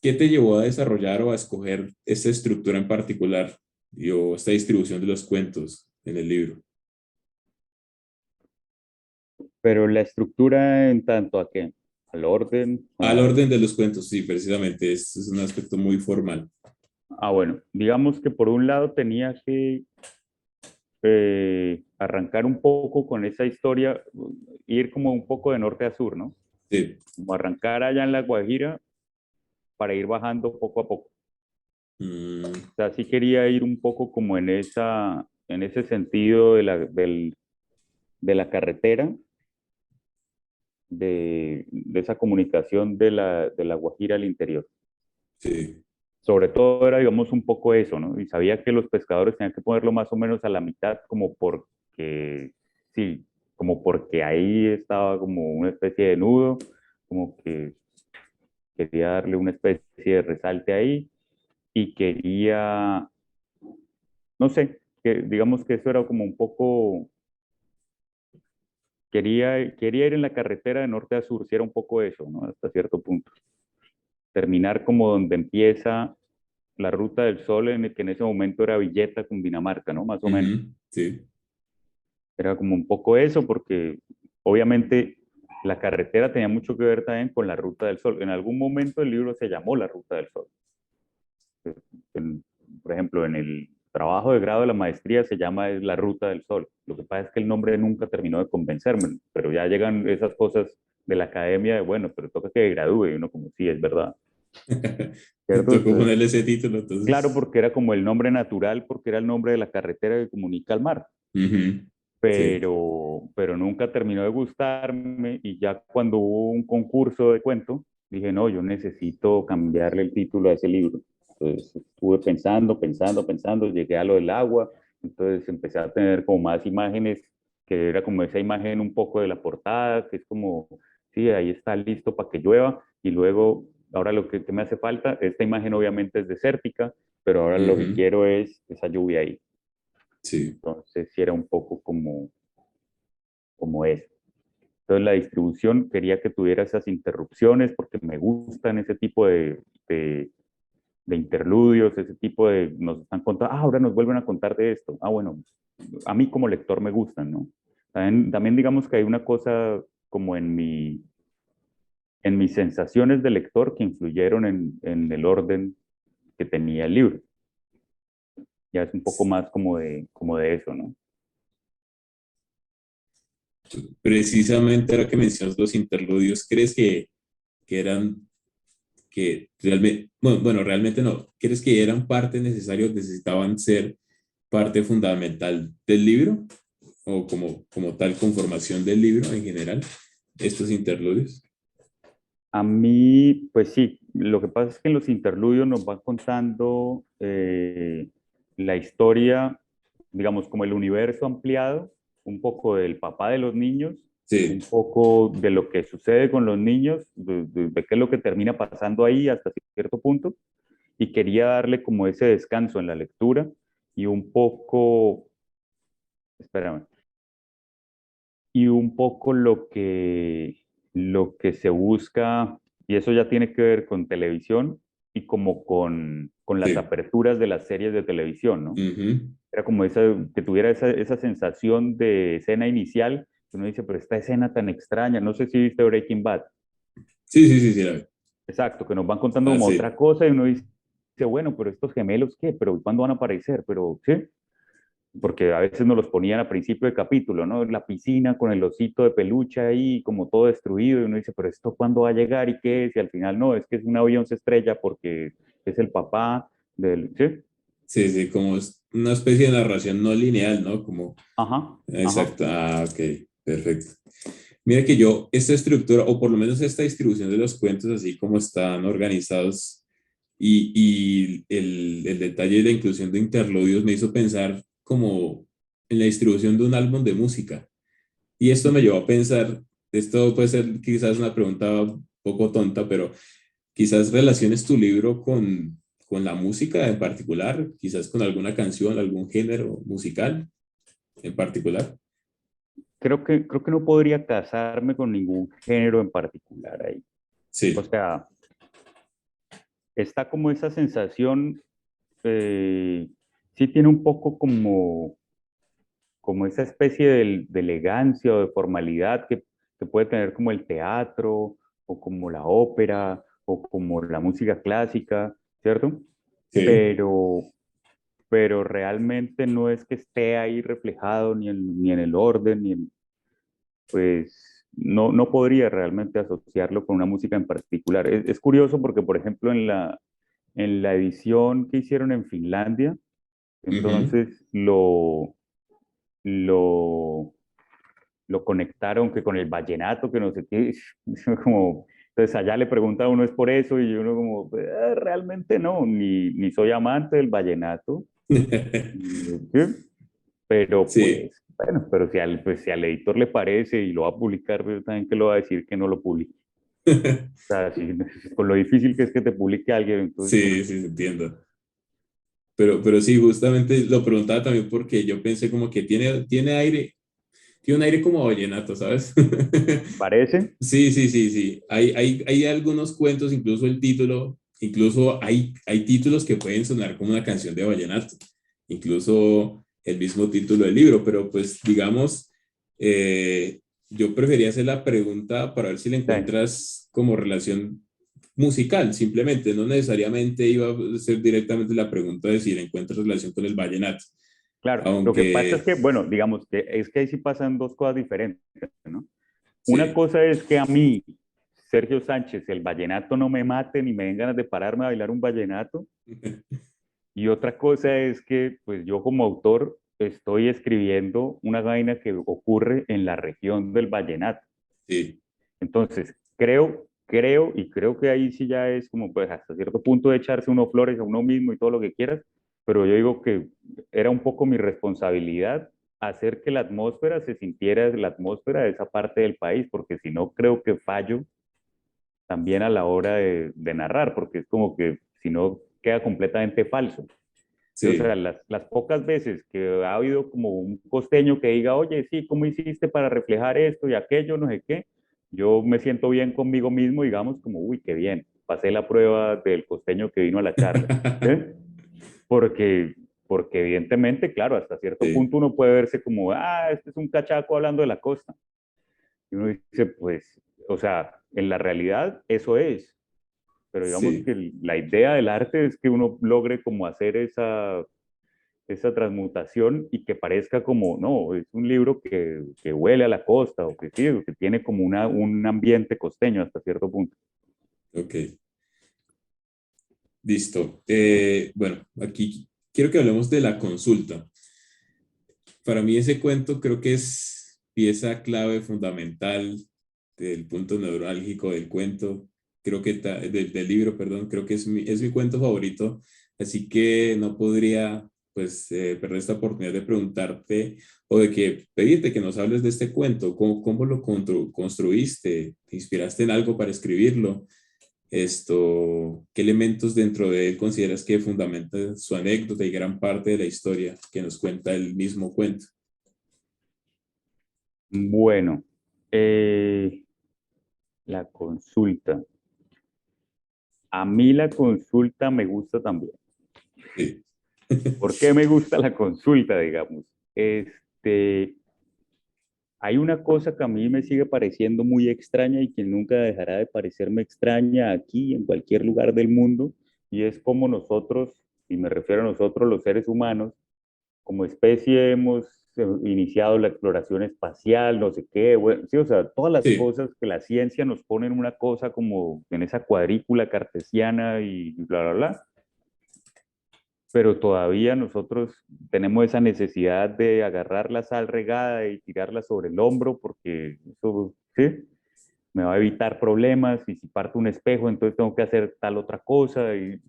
¿qué te llevó a desarrollar o a escoger esta estructura en particular o esta distribución de los cuentos en el libro? Pero la estructura en tanto a qué, al orden, Al orden de los cuentos, sí, precisamente, este es un aspecto muy formal. bueno, digamos que por un lado tenía que arrancar un poco con esa historia, ir como un poco de norte a sur, ¿no? Sí. Como arrancar allá en La Guajira para ir bajando poco a poco. Mm, O sea, sí quería ir un poco como en ese sentido de la carretera, de esa comunicación de la Guajira al interior. sí. Sobre todo era, digamos, un poco eso, ¿no? Y sabía que los pescadores tenían que ponerlo más o menos a la mitad, como porque, sí, como porque ahí estaba como una especie de nudo, como que quería darle una especie de resalte ahí y quería, no sé, que digamos que eso era como un poco, quería ir en la carretera de norte a sur, si era un poco eso, ¿no? Hasta cierto punto. Terminar como donde empieza la Ruta del Sol, en el que en ese momento era Villeta, Cundinamarca, ¿no? Más o menos. Ujú, sí. Era como un poco eso, porque obviamente la carretera tenía mucho que ver también con la Ruta del Sol. En algún momento el libro se llamó La Ruta del Sol. En- por ejemplo, en el trabajo de grado de la maestría se llama es La Ruta del Sol. Lo que pasa es que el nombre nunca terminó de convencerme, pero ya llegan esas cosas de la academia de, bueno, pero toca que gradúe, y uno como, sí, es verdad, Me ¿cierto? tocó Entonces, ponerle ese título, claro, entonces. porque era como el nombre natural, porque era el nombre de la carretera que comunica al mar. Ujú, sí. Pero nunca terminó de gustarme y ya cuando hubo un concurso de cuento, dije, no, yo necesito cambiarle el título a ese libro. Entonces estuve pensando, llegué a lo del agua, entonces empecé a tener como más imágenes que era como esa imagen un poco de la portada, que es como, sí, ahí está listo para que llueva, y luego, ahora lo que me hace falta, esta imagen obviamente es desértica, pero ahora lo que Ujú, quiero es esa lluvia ahí. sí. Entonces, sí era un poco como eso. Entonces, la distribución quería que tuviera esas interrupciones porque me gustan ese tipo de interludios, ese tipo de, nos están contando, ahora nos vuelven a contar de esto. Bueno, a mí como lector me gustan, ¿no? También digamos que hay una cosa como en mis sensaciones de lector que influyeron en el orden que tenía el libro. Ya es un poco más como de eso, ¿no? Precisamente ahora que mencionas los interludios, ¿crees que eran, que realmente, bueno, realmente no, ¿crees que eran parte necesaria, necesitaban ser parte fundamental del libro? ¿O como tal conformación del libro en general, estos interludios? A mí, pues sí, lo que pasa es que en los interludios nos van contando la historia, digamos, como el universo ampliado, un poco del papá de los niños, Sí, un poco de lo que sucede con los niños, de qué es lo que termina pasando ahí hasta cierto punto, y quería darle como ese descanso en la lectura y un poco, espérame, y un poco lo que se busca, y eso ya tiene que ver con televisión y como con las sí. aperturas de las series de televisión, ¿no? Ujú. Era como que tuviera esa sensación de escena inicial, que uno dice, pero esta escena tan extraña, no sé si viste Breaking Bad, Sí, sí, sí, sí, la vi. exacto, que nos van contando Ah, como sí. otra cosa y uno dice, bueno, pero estos gemelos, ¿qué? ¿Pero cuándo van a aparecer? Pero, ¿sí? Porque a veces nos los ponían a principio de capítulo, ¿no? La piscina con el osito de peluche ahí, como todo destruido, y uno dice, pero ¿esto cuándo va a llegar y qué es? Y al final no, es que es un avión se estrella porque es el papá del... ¿Sí? Sí, sí, como es una especie de narración no lineal, ¿no? Como, Ajá, ajá, exacto. Ah, ok, perfecto. Mira que yo, esta estructura, o por lo menos esta distribución de los cuentos, así como están organizados, y el detalle de la inclusión de interludios me hizo pensar como en la distribución de un álbum de música. Y esto me llevó a pensar, esto puede ser quizás una pregunta un poco tonta, pero quizás relaciones tu libro con la música en particular, quizás con alguna canción, algún género musical en particular. creo que no podría casarme con ningún género en particular ahí. O Sí. sea, está como esa sensación, sí tiene un poco como esa especie de elegancia o de formalidad que puede tener como el teatro o como la ópera o como la música clásica, ¿cierto? Sí, Pero, pero realmente no es que esté ahí reflejado ni en el orden, pues no podría realmente asociarlo con una música en particular. Es curioso porque, por ejemplo, en la edición que hicieron en Finlandia, ujú. entonces lo, lo conectaron que con el vallenato, que no sé qué, como, entonces allá le pregunta a uno es por eso y uno como, realmente no, ni soy amante del vallenato, ¿sí? Pero Sí. pues, bueno, pero si al editor le parece y lo va a publicar, pues, también que lo va a decir que no lo publique. O sea, con lo difícil que es que te publique alguien, entonces, Sí, sí, entiendo. Pero sí, justamente lo preguntaba también porque yo pensé como que tiene un aire como vallenato, ¿sabes? ¿parece? Sí, sí, sí, sí. Hay algunos cuentos, incluso el título, incluso hay títulos que pueden sonar como una canción de vallenato, incluso el mismo título del libro, pero pues digamos, yo prefería hacer la pregunta para ver si le Sí. encuentras como relación musical, simplemente, no necesariamente iba a ser directamente la pregunta de si le encuentras relación con el vallenato, Claro, lo que pasa es aunque que, bueno, digamos que es que ahí sí pasan dos cosas diferentes, ¿no? Una sí. cosa es que a mí, Sergio Sánchez, el vallenato no me mate ni me den ganas de pararme a bailar un vallenato. Y otra cosa es que, pues yo como autor estoy escribiendo una vaina que ocurre en la región del vallenato. Sí, Entonces, creo que ahí sí ya es como, pues hasta cierto punto de echarse uno flores a uno mismo y todo lo que quieras, pero yo digo que era un poco mi responsabilidad hacer que la atmósfera se sintiera la atmósfera de esa parte del país, porque si no creo que fallo también a la hora de narrar, porque es como que si no queda completamente falso. O sea, Sí. las pocas veces que ha habido como un costeño que diga, oye, sí, ¿cómo hiciste para reflejar esto y aquello, no sé qué? Yo me siento bien conmigo mismo, digamos, como, uy, qué bien, pasé la prueba del costeño que vino a la charla. ¿Sí? Porque, porque evidentemente, claro, hasta cierto Sí, punto uno puede verse como, ah, este es un cachaco hablando de la costa. Y uno dice, pues, o sea, en la realidad eso es, pero digamos sí, que la idea del arte es que uno logre como hacer esa transmutación y que parezca como, no, es un libro que huele a la costa o que sí, o que tiene como un ambiente costeño hasta cierto punto. ok, listo. Bueno, aquí quiero que hablemos de la consulta. Para mí ese cuento creo que es pieza clave fundamental del punto neurálgico del cuento, creo que del libro, perdón, creo que es mi cuento favorito, así que no podría pues perder esta oportunidad de preguntarte o de que pedirte que nos hables de este cuento, cómo lo construiste, te inspiraste en algo para escribirlo, qué elementos dentro de él consideras que fundamentan su anécdota y gran parte de la historia que nos cuenta el mismo cuento. Bueno, eh, la consulta. A mí la consulta me gusta también. Sí. ¿Por qué me gusta la consulta, digamos? Este, hay una cosa que a mí me sigue pareciendo muy extraña y que nunca dejará de parecerme extraña aquí, en cualquier lugar del mundo, y es como nosotros, y me refiero a nosotros los seres humanos, como especie hemos iniciado la exploración espacial, no sé qué, bueno, sí, o sea, todas las Sí, cosas que la ciencia nos pone en una cosa como en esa cuadrícula cartesiana y bla, bla, bla, pero todavía nosotros tenemos esa necesidad de agarrar la sal regada y tirarla sobre el hombro porque eso, sí, me va a evitar problemas y si parto un espejo, entonces tengo que hacer tal otra cosa y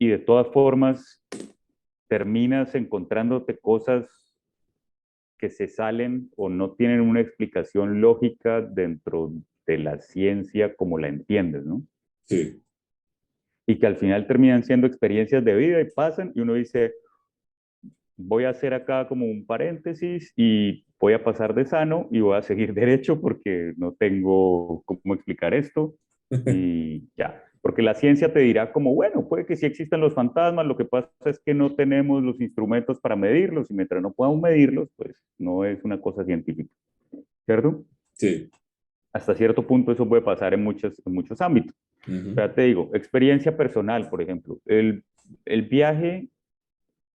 de todas formas terminas encontrándote cosas que se salen o no tienen una explicación lógica dentro de la ciencia como la entiendes, ¿no? sí. Y que al final terminan siendo experiencias de vida y pasan y uno dice, voy a hacer acá como un paréntesis y voy a pasar de sano y voy a seguir derecho porque no tengo cómo explicar esto y ya. Porque la ciencia te dirá como, bueno, puede que sí existan los fantasmas, lo que pasa es que no tenemos los instrumentos para medirlos y mientras no podamos medirlos, pues no es una cosa científica, ¿cierto? Sí. Hasta cierto punto eso puede pasar en muchos ámbitos. Ujú. Ya te digo, experiencia personal, por ejemplo, el viaje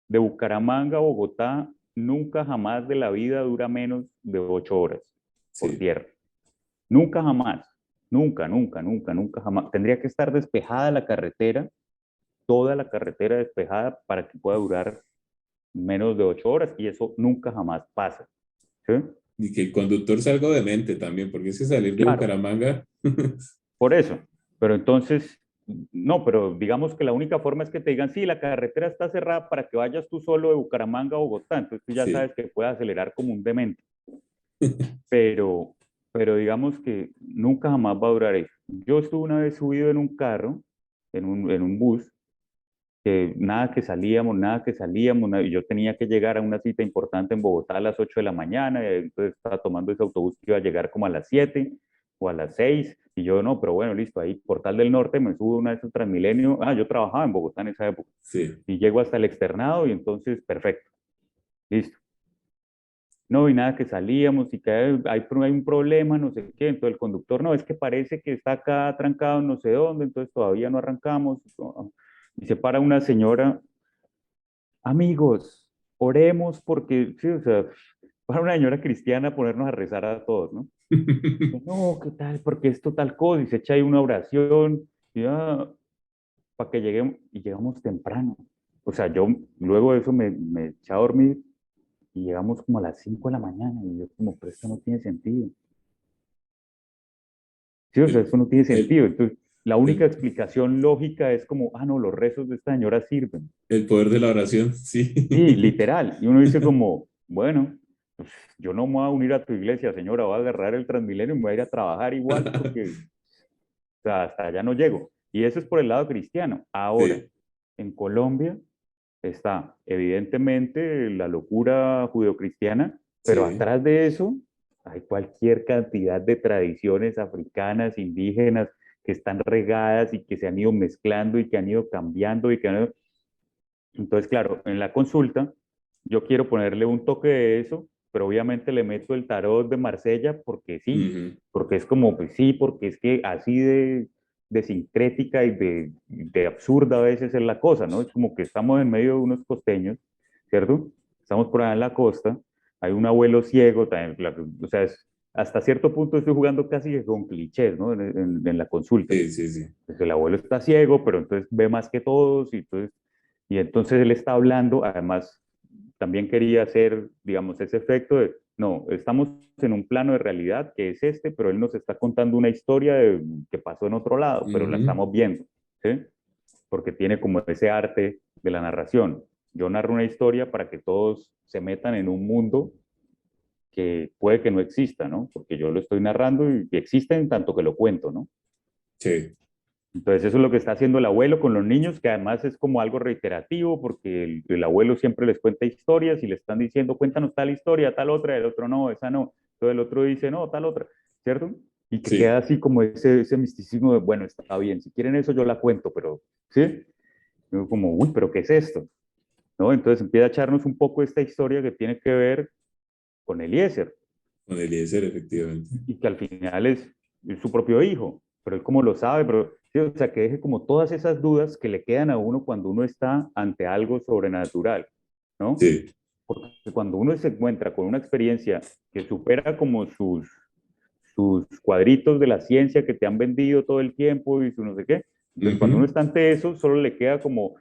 de Bucaramanga a Bogotá nunca jamás de la vida dura menos de 8 horas por Sí. tierra. Nunca jamás. Nunca, nunca, nunca, nunca jamás. Tendría que estar despejada la carretera, toda la carretera despejada para que pueda durar menos de 8 horas y eso nunca jamás pasa. ¿Sí? Y que el conductor salga de mente también, porque es que salir de Claro, Bucaramanga, por eso. Pero entonces, no, pero digamos que la única forma es que te digan, sí, la carretera está cerrada para que vayas tú solo de Bucaramanga a Bogotá. Entonces tú ya sabes sí. que puedes acelerar como un demente. pero, pero digamos que nunca jamás va a durar eso. Yo estuve una vez subido en un carro, en un bus, que nada que salíamos, y yo tenía que llegar a una cita importante en Bogotá a las 8 de la mañana, y entonces estaba tomando ese autobús que iba a llegar como a las 7 o a las 6 y yo no, pero bueno, listo, ahí Portal del Norte me subo una vez al Transmilenio, yo trabajaba en Bogotá en esa época, Sí. y llego hasta el externado y entonces, perfecto, listo. No, y nada, que salíamos y que hay un problema, no sé qué. Entonces el conductor, no, es que parece que está acá trancado en no sé dónde, entonces todavía no arrancamos. Y se para una señora, amigos, oremos porque, sí, o sea, para una señora cristiana ponernos a rezar a todos, ¿no? No, ¿qué tal? Porque esto tal cosa, y se echa ahí una oración, y para que lleguemos, y llegamos temprano. O sea, yo luego de eso me eché a dormir y llegamos como a las 5 de la mañana y yo como, pero esto no tiene sentido. Sí, o sea, El, eso no tiene el, sentido. Entonces, la única el, explicación lógica es como, no, los rezos de esta señora sirven. el poder de la oración, sí. Sí, literal. Y uno dice como, bueno, pues yo no me voy a unir a tu iglesia, señora, voy a agarrar el Transmilenio y me voy a ir a trabajar igual porque, o sea, hasta allá no llego. Y eso es por el lado cristiano. Ahora, Sí, en Colombia está evidentemente la locura judeocristiana, pero sí. atrás de eso hay cualquier cantidad de tradiciones africanas, indígenas, que están regadas y que se han ido mezclando y que han ido cambiando y que han ido... Entonces, claro, en la consulta yo quiero ponerle un toque de eso, pero obviamente le meto el tarot de Marsella porque sí, Ujú. porque es como, pues sí, porque es que así de sincrética y de absurda a veces es la cosa, ¿no? Es como que estamos en medio de unos costeños, ¿cierto? Estamos por allá en la costa, hay un abuelo ciego, también, o sea, hasta cierto punto estoy jugando casi que con clichés, ¿no? En la consulta. Sí, sí, sí. Pues el abuelo está ciego, pero entonces ve más que todos y entonces él está hablando, además también quería hacer, digamos, ese efecto de, no, estamos en un plano de realidad que es este, pero él nos está contando una historia que pasó en otro lado, pero la Ujú. estamos viendo, ¿sí? Porque tiene como ese arte de la narración. Yo narro una historia para que todos se metan en un mundo que puede que no exista, ¿no? Porque yo lo estoy narrando y existe en tanto que lo cuento, ¿no? Sí. Entonces eso es lo que está haciendo el abuelo con los niños, que además es como algo reiterativo, porque el abuelo siempre les cuenta historias y le están diciendo, cuéntanos tal historia, tal otra, el otro no, esa no. Entonces el otro dice, no, tal otra, ¿cierto? Y que queda Sí. así como ese misticismo de, bueno, está bien, si quieren eso yo la cuento, pero, ¿sí? Yo como, uy, pero ¿qué es esto? ¿No? Entonces empieza a echarnos un poco esta historia que tiene que ver con Eliezer, Con Eliezer, efectivamente. y que al final es su propio hijo, pero él como lo sabe, pero sí, o sea, que deje como todas esas dudas que le quedan a uno cuando uno está ante algo sobrenatural, ¿no? Sí. Porque cuando uno se encuentra con una experiencia que supera como sus cuadritos de la ciencia que te han vendido todo el tiempo y su no sé qué, entonces cuando uno Ujú. está ante eso, solo le queda como,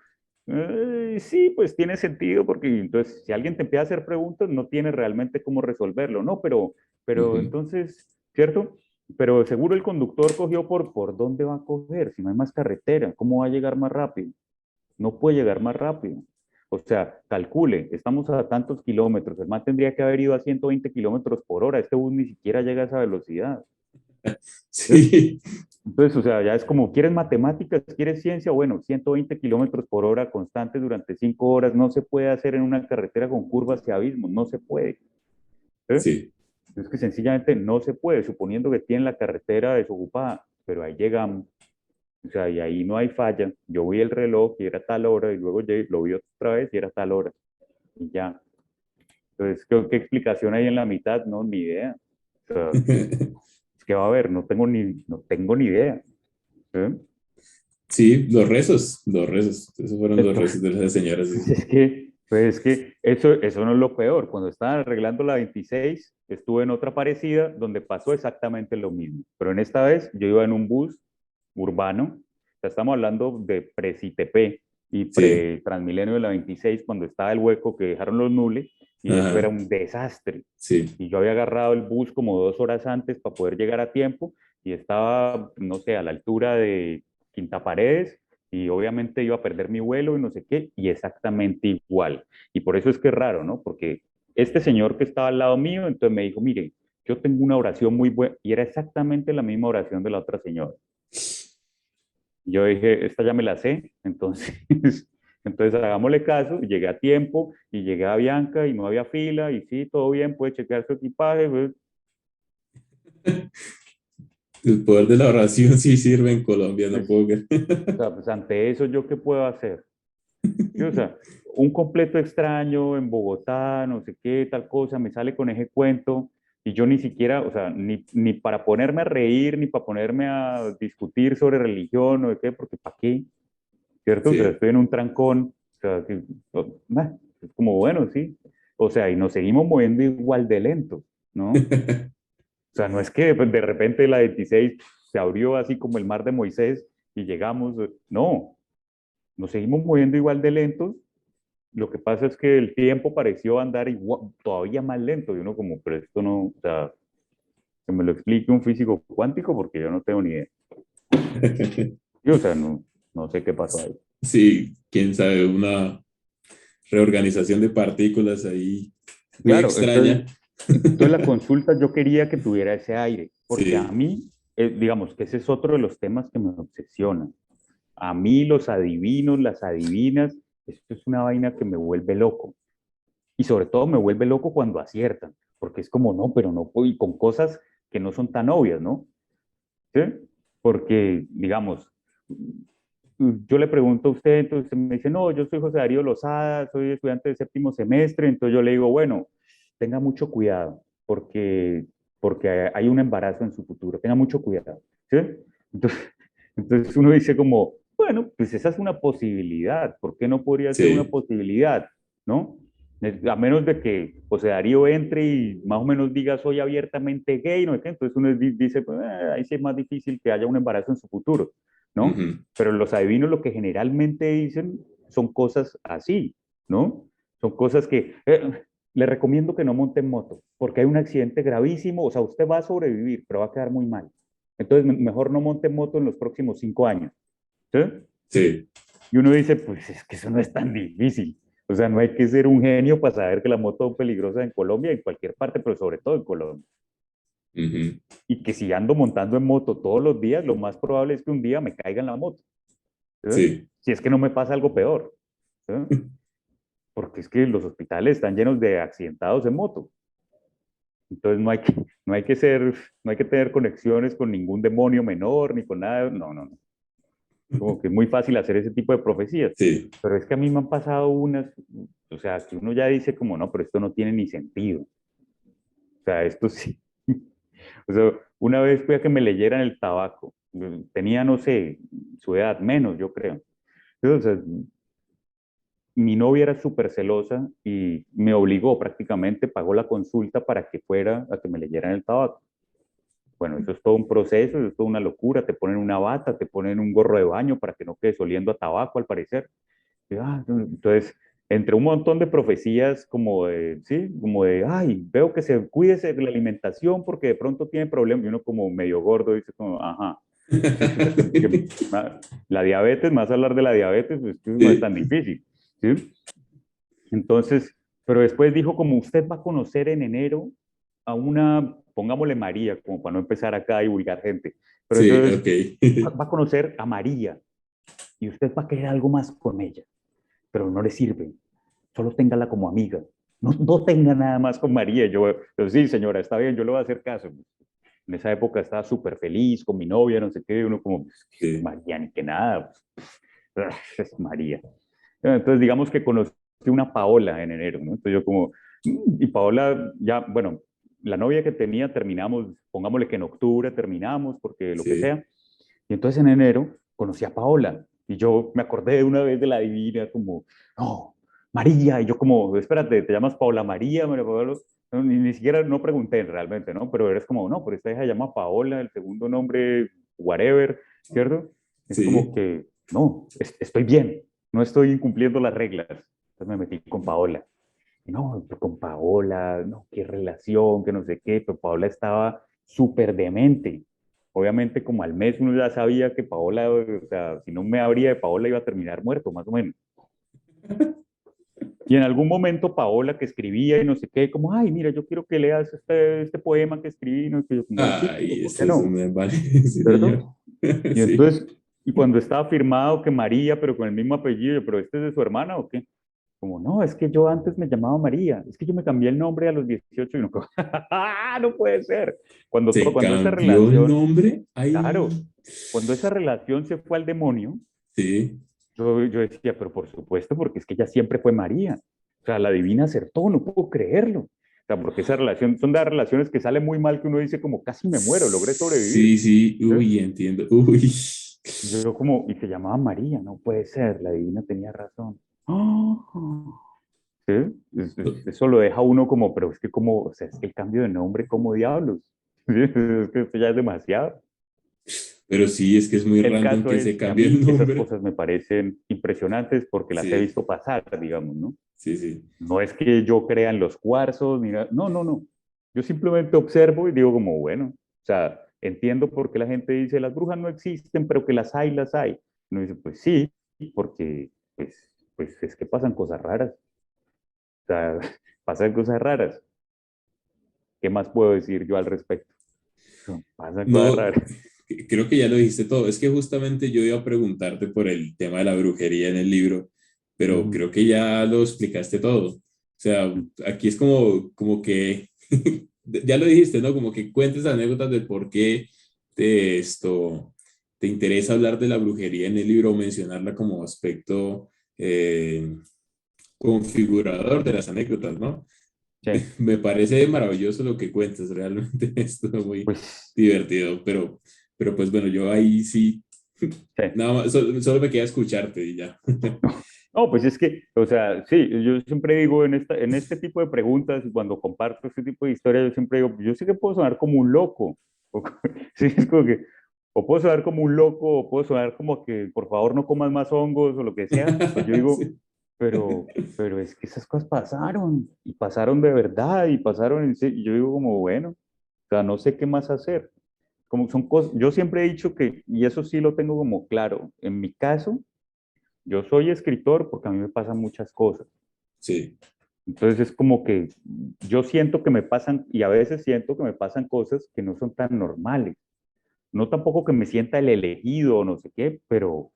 sí, pues tiene sentido, porque entonces si alguien te empieza a hacer preguntas, no tiene realmente cómo resolverlo, ¿no? Pero Ujú. entonces, ¿cierto? Pero seguro el conductor cogió por dónde va a coger, si no hay más carretera, ¿cómo va a llegar más rápido? No puede llegar más rápido. O sea, calcule, estamos a tantos kilómetros, el man tendría que haber ido a 120 kilómetros por hora, este bus ni siquiera llega a esa velocidad. ¿Sí? Sí. Entonces, o sea, ya es como, ¿quieres matemáticas? ¿Quieres ciencia? Bueno, 120 kilómetros por hora constantes durante 5 horas no se puede hacer en una carretera con curvas y abismos, no se puede. ¿Sí? Sí. Es que sencillamente no se puede, suponiendo que tienen la carretera desocupada, pero ahí llegamos. O sea, y ahí no hay falla. Yo vi el reloj y era tal hora, y luego lo vi otra vez y era tal hora. Y ya. Entonces, ¿qué explicación hay en la mitad? No, ni idea. O sea, es que va a haber, no tengo ni idea. ¿Eh? Sí, los rezos, los rezos. Esos fueron los Esto, rezos de las señoras. Sí, sí. pues es que eso no es lo peor. Cuando estaban arreglando la 26, estuve en otra parecida donde pasó exactamente lo mismo. Pero en esta vez yo iba en un bus urbano. O sea, estamos hablando de pre-CITP y Sí. pre-Transmilenio de la 26, cuando estaba el hueco que dejaron los nules, y eso era Ajá. un desastre. Sí. Y yo había agarrado el bus como 2 horas antes para poder llegar a tiempo y estaba, no sé, a la altura de Quinta Paredes y obviamente iba a perder mi vuelo y no sé qué, y exactamente igual. Y por eso es que es raro, ¿no? Porque este señor que estaba al lado mío, entonces me dijo, mire, yo tengo una oración muy buena, y era exactamente la misma oración de la otra señora. Yo dije, esta ya me la sé, entonces, entonces hagámosle caso, y llegué a tiempo, y llegué a Bianca, y no había fila, y sí, todo bien, puede chequear su equipaje, pues. El poder de la oración sí sirve en Colombia, no Pues, puedo creer. o sea, pues ante eso, ¿yo qué puedo hacer? Sí, o sea, un completo extraño en Bogotá, no sé qué, tal cosa, me sale con ese cuento y yo ni siquiera, o sea, ni para ponerme a reír, ni para ponerme a discutir sobre religión o de qué, porque ¿para qué? ¿Cierto? O sea, Sí. estoy en un trancón, o sea, es como, bueno, sí. O sea, y nos seguimos moviendo igual de lento, ¿no? O sea, no es que de repente la 26 se abrió así como el mar de Moisés y llegamos, no, nos seguimos moviendo igual de lentos. Lo que pasa es que el tiempo pareció andar igual, todavía más lento y uno como, pero esto no, o sea, que me lo explique un físico cuántico porque yo no tengo ni idea. Y, o sea, no sé qué pasó ahí. Sí, quién sabe, una reorganización de partículas ahí muy Claro, extraña. entonces la consulta yo quería que tuviera ese aire, porque a Sí, mí, digamos que ese es otro de los temas que me obsesionan. A mí los adivinos, las adivinas, esto es una vaina que me vuelve loco. Y sobre todo me vuelve loco cuando aciertan, porque es como, no, pero no, y con cosas que no son tan obvias, ¿no? ¿Sí? Porque, digamos, yo le pregunto a usted, entonces usted me dice, no, yo soy José Darío Lozada, soy estudiante de séptimo semestre, entonces yo le digo, bueno, tenga mucho cuidado, porque hay un embarazo en su futuro, tenga mucho cuidado, ¿sí? Entonces, entonces uno dice como, bueno, pues esa es una posibilidad, ¿por qué no podría ser una sí, posibilidad? ¿No? A menos de que José Darío entre y más o menos diga soy abiertamente gay, ¿no? Entonces uno dice, pues, ahí sí es más difícil que haya un embarazo en su futuro, ¿no? ujú, Pero los adivinos lo que generalmente dicen son cosas así, ¿no? Son cosas que le recomiendo que no monte en moto, porque hay un accidente gravísimo, o sea, usted va a sobrevivir, pero va a quedar muy mal. Entonces, mejor no monte en moto en los próximos 5 años, ¿sí? sí, Y uno dice, pues es que eso no es tan difícil. O sea, no hay que ser un genio para saber que la moto es peligrosa en Colombia, en cualquier parte, pero sobre todo en Colombia. ujú, Y que si ando montando en moto todos los días, lo más probable es que un día me caiga en la moto. ¿Sí? sí. Si es que no me pasa algo peor. ¿Sí? Porque es que los hospitales están llenos de accidentados en moto. Entonces no hay que ser, no hay que tener conexiones con ningún demonio menor ni con nada. No, no, no. Como que es muy fácil hacer ese tipo de profecías. Sí, Pero es que a mí me han pasado unas, o sea, que uno ya dice como, no, pero esto no tiene ni sentido. O sea, esto sí. O sea, una vez fui a que me leyeran el tabaco. Tenía, no sé, su edad, menos, yo creo. Entonces, mi novia era súper celosa y me obligó prácticamente, pagó la consulta para que fuera a que me leyeran el tabaco. Bueno, eso es todo un proceso, eso es toda una locura. Te ponen una bata, te ponen un gorro de baño para que no quedes oliendo a tabaco, al parecer. Entonces, entre un montón de profecías como de, sí, como de, ay, veo que se cuídese de la alimentación porque de pronto tiene problemas. Y uno como medio gordo dice como, ajá, sí, pues la diabetes, más hablar de la diabetes, pues que no es sí, tan difícil, ¿sí? Entonces, pero después dijo como usted va a conocer en enero a una, pongámosle María, como para no empezar acá a divulgar gente, pero sí, entonces ok. va a conocer a María y usted va a querer algo más con ella, pero no le sirve, solo téngala como amiga. No, no tenga nada más con María. Yo, sí, señora, está bien, yo le voy a hacer caso. En esa época estaba súper feliz con mi novia, no sé qué, uno como, pues, que Sí, María, ni que nada, pues, es María. Entonces, digamos que conocí una Paola en enero, ¿no? Entonces yo como, y Paola ya, bueno, la novia que tenía terminamos, pongámosle que en octubre terminamos, porque lo que sí. sea. Y entonces en enero conocí a Paola y yo me acordé de una vez de la divina, como, no, María, y yo como, espérate, ¿te llamas Paola María? María Paola? No, ni siquiera no pregunté realmente, ¿no? Pero eres como, no, pero esta hija se llama Paola, el segundo nombre, whatever, ¿cierto? Es como Sí. que, no, estoy bien, no estoy incumpliendo las reglas. Entonces me metí con Paola. Y no, pero con Paola, no, qué relación, que no sé qué, pero Paola estaba súper demente. Obviamente, como al mes uno ya sabía que Paola, o sea, si no me abría de Paola iba a terminar muerto, más o menos. Y en algún momento Paola que escribía y no sé qué, como, ay, mira, yo quiero que leas este poema que escribí, ¿no? Que yo como, sí, pero Ay, ¿por qué esto es no? una vale, sí, señor. ¿Cierto? Y Sí. entonces, y cuando estaba firmado que María, pero con el mismo apellido, pero este es de su hermana o qué? Como, no, es que yo antes me llamaba María, es que yo me cambié el nombre a los 18 y no, ¡ah, no puede ser! ¿Se Cuando esa cambió el relación, nombre? claro, Ay, cuando esa relación se fue al demonio, sí, yo decía, pero por supuesto, porque es que ella siempre fue María. O sea, la divina acertó, no puedo creerlo. O sea, porque esa relación, son de las relaciones que sale muy mal que uno dice como casi me muero, logré sobrevivir. sí, sí, ¿Sí? uy, entiendo, uy. Yo como, y se llamaba María, no puede ser, la divina tenía razón. ¡Ah! ¿Sí? Eso lo deja uno como, pero es que como, o sea, es que el cambio de nombre, como diablos. ¿Sí? Es que esto ya es demasiado. Pero sí, es que es muy El random caso que se es que a cambie el mí esas nombre. cosas me parecen impresionantes porque las he Sí, visto pasar, digamos, ¿no? sí, sí, No es que yo crea en los cuarzos, ni nada. No, no, no. Yo simplemente observo y digo como, bueno, o sea, entiendo por qué la gente dice, las brujas no existen, pero que las hay, las hay. Uno dice, pues sí, porque pues es que pasan cosas raras. O sea, pasan cosas raras. ¿Qué más puedo decir yo al respecto? Pasan cosas No, raras. creo que ya lo dijiste todo. Es que justamente yo iba a preguntarte por el tema de la brujería en el libro, pero Ujú, creo que ya lo explicaste todo. O sea, ujú. aquí es como que, ya lo dijiste, ¿no? Como que cuentes anécdotas de por qué te interesa hablar de la brujería en el libro o mencionarla como aspecto configurador de las anécdotas, ¿no? Sí, Me parece maravilloso lo que cuentas, realmente estuvo muy pues divertido, pero pues bueno, yo ahí sí, sí. nada más, solo me queda escucharte y ya. No, pues es que, o sea, sí, yo siempre digo en este tipo de preguntas y cuando comparto este tipo de historias, yo siempre digo, yo sé que puedo sonar como un loco. O, sí, es como que, o puedo sonar como un loco, o puedo sonar como que por favor no comas más hongos o lo que sea. Pues yo digo, Sí. pero es que esas cosas pasaron y pasaron de verdad y pasaron en serio. Y yo digo como, bueno, o sea, no sé qué más hacer. Como son cosas, yo siempre he dicho que, y eso sí lo tengo como claro, en mi caso, yo soy escritor porque a mí me pasan muchas cosas. Sí. Entonces es como que yo siento que me pasan, y a veces siento que me pasan cosas que no son tan normales. No tampoco que me sienta el elegido o no sé qué, pero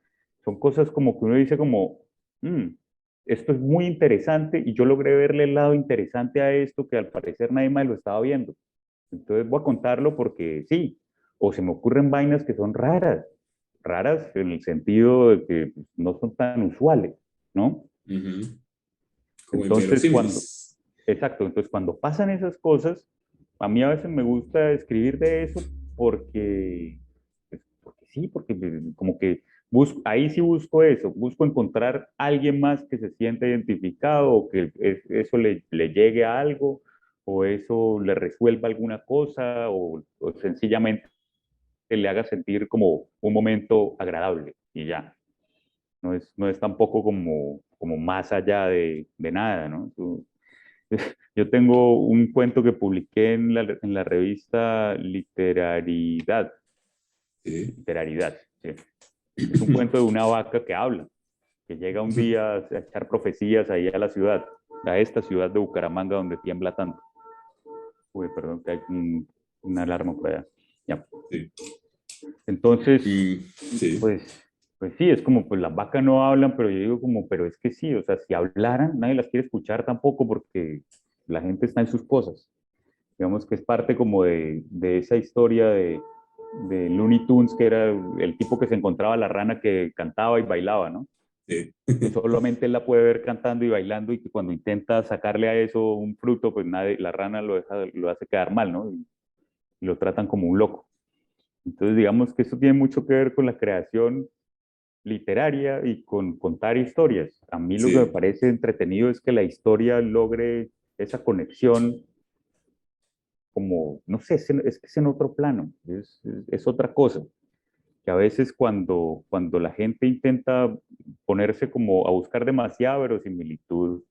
son cosas como que uno dice como, "Mm, esto es muy interesante y yo logré verle el lado interesante a esto que al parecer nadie más lo estaba viendo. Entonces voy a contarlo porque sí, o se me ocurren vainas que son raras, raras en el sentido de que pues, no son tan usuales, ¿no? Ujú. Como Entonces cuando, inverosímiles. exacto, entonces cuando pasan esas cosas, a mí a veces me gusta escribir de eso porque, pues, porque sí, porque como que busco, ahí sí busco eso, busco encontrar a alguien más que se sienta identificado o que eso le llegue a algo o eso le resuelva alguna cosa o sencillamente le haga sentir como un momento agradable y ya. No es tampoco como más allá de nada, ¿no? Yo tengo un cuento que publiqué en la revista Sí. Literaridad, sí. Es un cuento de una vaca que habla, que llega un día a echar profecías ahí a la ciudad, a esta ciudad de Bucaramanga donde tiembla tanto. Uy, perdón, que hay una alarma por allá. Ya. Sí. Entonces, Mm, sí. pues, pues sí, es como, pues las vacas no hablan, pero yo digo como, pero es que sí, o sea, si hablaran, nadie las quiere escuchar tampoco porque la gente está en sus cosas. Digamos que es parte como de esa historia de Looney Tunes, que era el tipo que se encontraba la rana que cantaba y bailaba, ¿no? Sí. Que solamente él la puede ver cantando y bailando y que cuando intenta sacarle a eso un fruto, pues nadie, la rana lo hace quedar mal, ¿no? Y lo tratan como un loco. Entonces, digamos que esto tiene mucho que ver con la creación literaria y con contar historias. A mí lo que me Sí. parece entretenido es que la historia logre esa conexión como, no sé, es que es en otro plano, es otra cosa, que a veces cuando la gente intenta ponerse como a buscar demasiada verosimilitud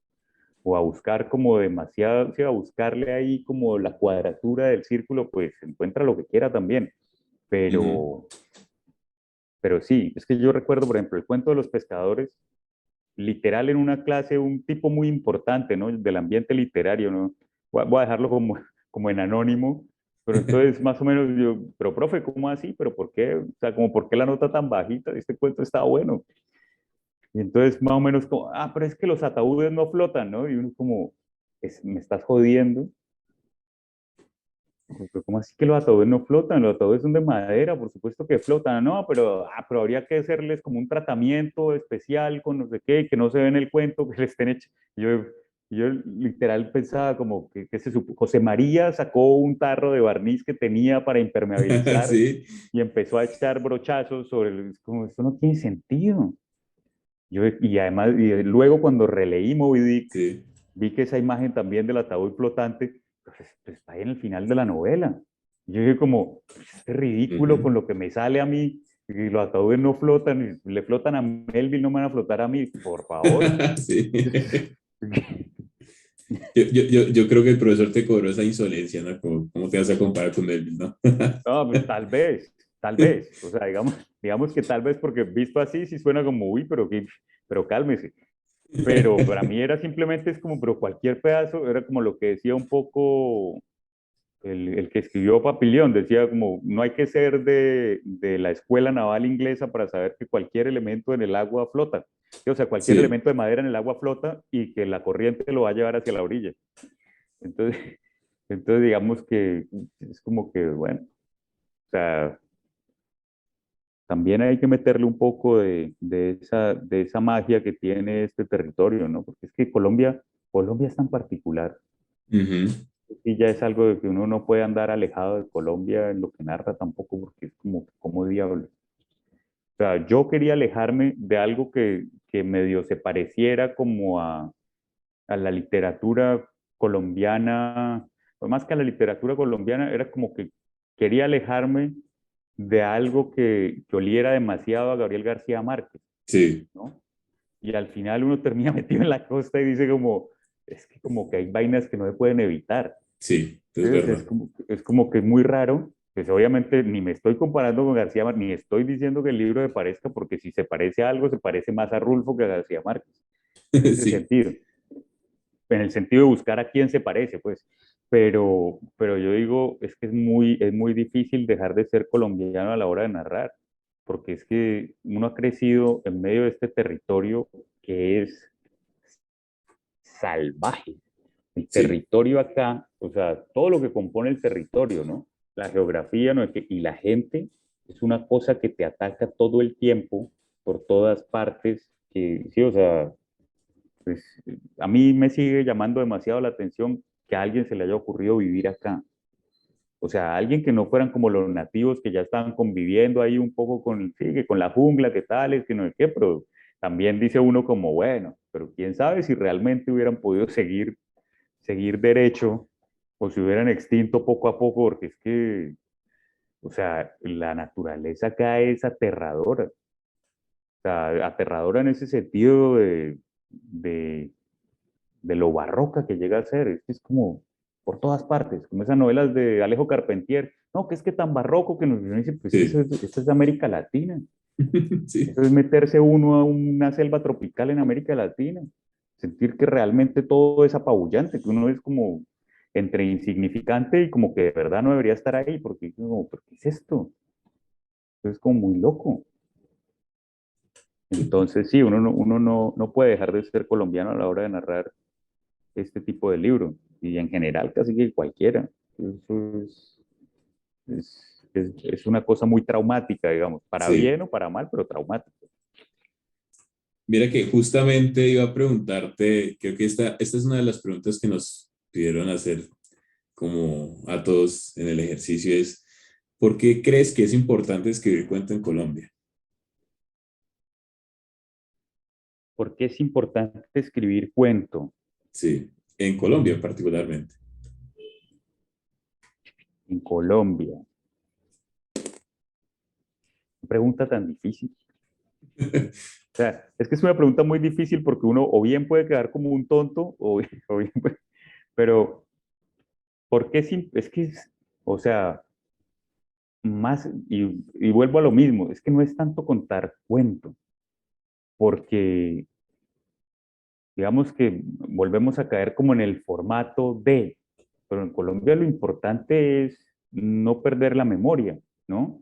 o a buscar como demasiado, sí, a buscarle ahí como la cuadratura del círculo, pues encuentra lo que quiera también, Ujú. pero, pero sí, es que yo recuerdo, por ejemplo, el cuento de los pescadores, literal en una clase, un tipo muy importante, ¿no? Del ambiente literario, ¿no? Voy a dejarlo como en anónimo, pero entonces más o menos yo, pero profe, ¿cómo así? ¿Pero por qué? O sea, como, ¿por qué la nota tan bajita? Este cuento está bueno. Y entonces más o menos como, ah, pero es que los ataúdes no flotan, ¿no? Y uno como, me estás jodiendo. Pero ¿cómo así que los ataúdes no flotan? Los ataúdes son de madera, por supuesto que flotan. No, pero habría que hacerles como un tratamiento especial con no sé qué, que no se ve en el cuento, que le estén hechos. Yo literal pensaba como que se supo. José María sacó un tarro de barniz que tenía para impermeabilizar Sí. y empezó a echar brochazos sobre el. Es como, esto no tiene sentido. Y además, y luego cuando releí Moby Dick, Sí. vi que esa imagen también del ataúd flotante pues, está ahí en el final de la novela. Y yo dije como, este ridículo con Ujú. lo que me sale a mí, y los ataúdes no flotan, y le flotan a Melville, no me van a flotar a mí, por favor. Sí. Yo creo que el profesor te cobró esa insolencia, ¿no? ¿Cómo te vas a comparar con él, no? No, pues tal vez, o sea, digamos que tal vez porque visto así sí suena como, uy, pero cálmese. pero para mí era simplemente es como, pero cualquier pedazo, era como lo que decía un poco el que escribió Papillon, decía como, no hay que ser de la escuela naval inglesa para saber que cualquier elemento en el agua flota. O sea, cualquier Sí, elemento de madera en el agua flota y que la corriente lo va a llevar hacia la orilla. Entonces, entonces digamos que es como que, bueno, o sea, también hay que meterle un poco de esa magia que tiene este territorio, ¿no? Porque es que Colombia es tan particular ujú, y ya es algo de que uno no puede andar alejado de Colombia en lo que narra tampoco, porque es como diablo. O sea, yo quería alejarme de algo que medio se pareciera como a la literatura colombiana, o más que a la literatura colombiana, era como que quería alejarme de algo que oliera demasiado a Gabriel García Márquez, sí, ¿no? Y al final uno termina metido en la costa y dice como, es que como que hay vainas que no se pueden evitar. sí, es ¿Sí? O sea, verdad. es como que es muy raro. Pues obviamente ni me estoy comparando con García Márquez, ni estoy diciendo que el libro se parezca, porque si se parece a algo, se parece más a Rulfo que a García Márquez, en ese Sí. sentido, en el sentido de buscar a quién se parece, pues. Pero yo digo, es que es muy difícil dejar de ser colombiano a la hora de narrar, porque es que uno ha crecido en medio de este territorio que es salvaje. El Sí, territorio acá, o sea, todo lo que compone el territorio, ¿no? La geografía, ¿no? Y la gente es una cosa que te ataca todo el tiempo, por todas partes, que sí, o sea, pues a mí me sigue llamando demasiado la atención que a alguien se le haya ocurrido vivir acá. O sea, alguien que no fueran como los nativos que ya estaban conviviendo ahí un poco con, sí, que con la jungla, que tal, es que no sé qué, pero también dice uno como, bueno, pero quién sabe si realmente hubieran podido seguir derecho o se hubieran extinto poco a poco, porque es que, o sea, la naturaleza acá es aterradora. O sea, aterradora en ese sentido de, de lo barroca que llega a ser. Es como por todas partes, como esas novelas de Alejo Carpentier. No, que es que tan barroco que nos dice, pues que sí, eso es América Latina. sí. Eso es meterse uno a una selva tropical en América Latina. Sentir que realmente todo es apabullante, que uno es como entre insignificante y como que de verdad no debería estar ahí, porque como, ¿pero qué es esto? Eso es como muy loco. Entonces, sí, uno no puede dejar de ser colombiano a la hora de narrar este tipo de libro, y en general casi que cualquiera. Eso es una cosa muy traumática, digamos, para Sí. bien o para mal, pero traumática. Mira que justamente iba a preguntarte, creo que esta es una de las preguntas que nos pidieron hacer como a todos en el ejercicio es, ¿por qué crees que es importante escribir cuento en Colombia? ¿Por qué es importante escribir cuento Sí, en Colombia particularmente. en Colombia? Qué pregunta tan difícil. O sea, es que es una pregunta muy difícil porque uno o bien puede quedar como un tonto o bien pero ¿por qué es que o sea, más, y vuelvo a lo mismo, es que no es tanto contar cuento, porque digamos que volvemos a caer como en el formato de, pero en Colombia lo importante es no perder la memoria, ¿no?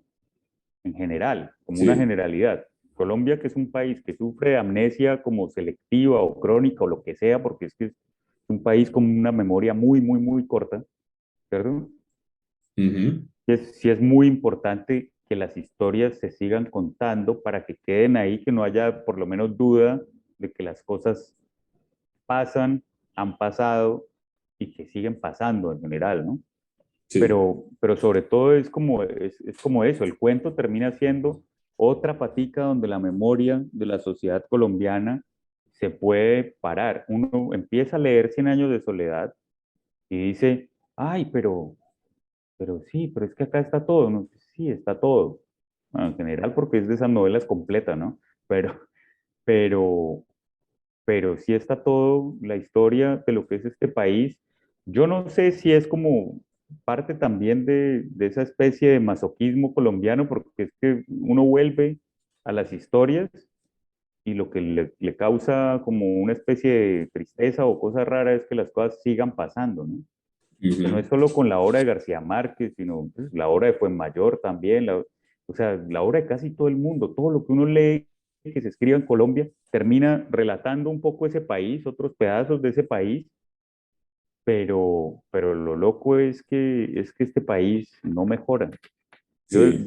En general, como una Sí, generalidad. Colombia, que es un país que sufre de amnesia como selectiva o crónica o lo que sea, porque es que es un país con una memoria muy, muy, muy corta, ¿cierto? ujú, Sí es muy importante que las historias se sigan contando para que queden ahí, que no haya por lo menos duda de que las cosas pasan, han pasado y que siguen pasando en general, ¿no? sí, Pero sobre todo es como eso, el cuento termina siendo otra patica donde la memoria de la sociedad colombiana se puede parar. Uno empieza a leer Cien años de soledad y dice, ay, pero sí, pero es que acá está todo, ¿no? Sí, está todo. Bueno, en general porque es de esas novelas completas, ¿no? Pero, pero, pero sí está todo, la historia de lo que es este país. Yo no sé si es como parte también de esa especie de masoquismo colombiano, porque es que uno vuelve a las historias y lo que le causa como una especie de tristeza o cosa rara es que las cosas sigan pasando, ¿no? Que no es Ujú. solo con la obra de García Márquez, sino pues, la obra de Fuenmayor también, o sea, la obra de casi todo el mundo, todo lo que uno lee que se escriba en Colombia termina relatando un poco ese país, otros pedazos de ese país, pero lo loco es que este país no mejora. Sí.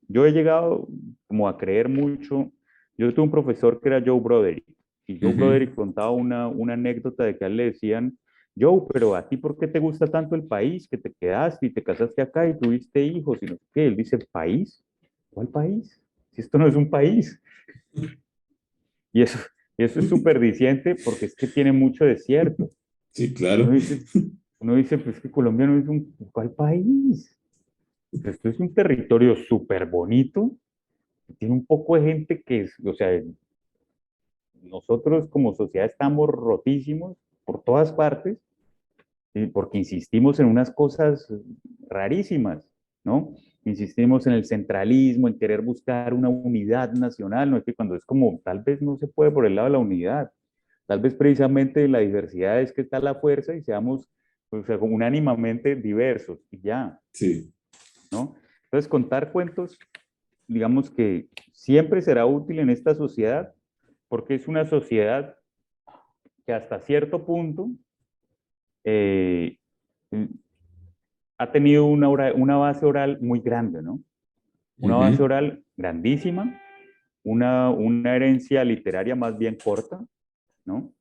Yo he llegado como a creer mucho. Yo tuve un profesor que era Joe Broderick, y Joe Ujú. Broderick contaba una anécdota de que a él le decían, Joe, pero a ti, ¿por qué te gusta tanto el país? Que te quedaste y te casaste acá y tuviste hijos y no sé qué. Él dice, ¿país? ¿Cuál país? Si esto no es un país. Y eso, y eso es súper diciente porque es que tiene mucho desierto. Sí, Uno claro. dice, uno dice, pues que Colombia no es un, ¿cuál país? Esto es un territorio súper bonito, tiene un poco de gente que es, o sea, nosotros como sociedad estamos rotísimos por todas partes, porque insistimos en unas cosas rarísimas, ¿no? Insistimos en el centralismo, en querer buscar una unidad nacional, ¿no? Es que cuando es como, tal vez no se puede por el lado de la unidad, tal vez precisamente en la diversidad es que está la fuerza y seamos, o sea, unánimamente diversos, y ya, Sí. ¿no? Entonces, contar cuentos, digamos que siempre será útil en esta sociedad, porque es una sociedad que hasta cierto punto eh, ha tenido una base oral muy grande, ¿no? Una base Ujú. oral grandísima, una herencia literaria más bien corta, ¿no?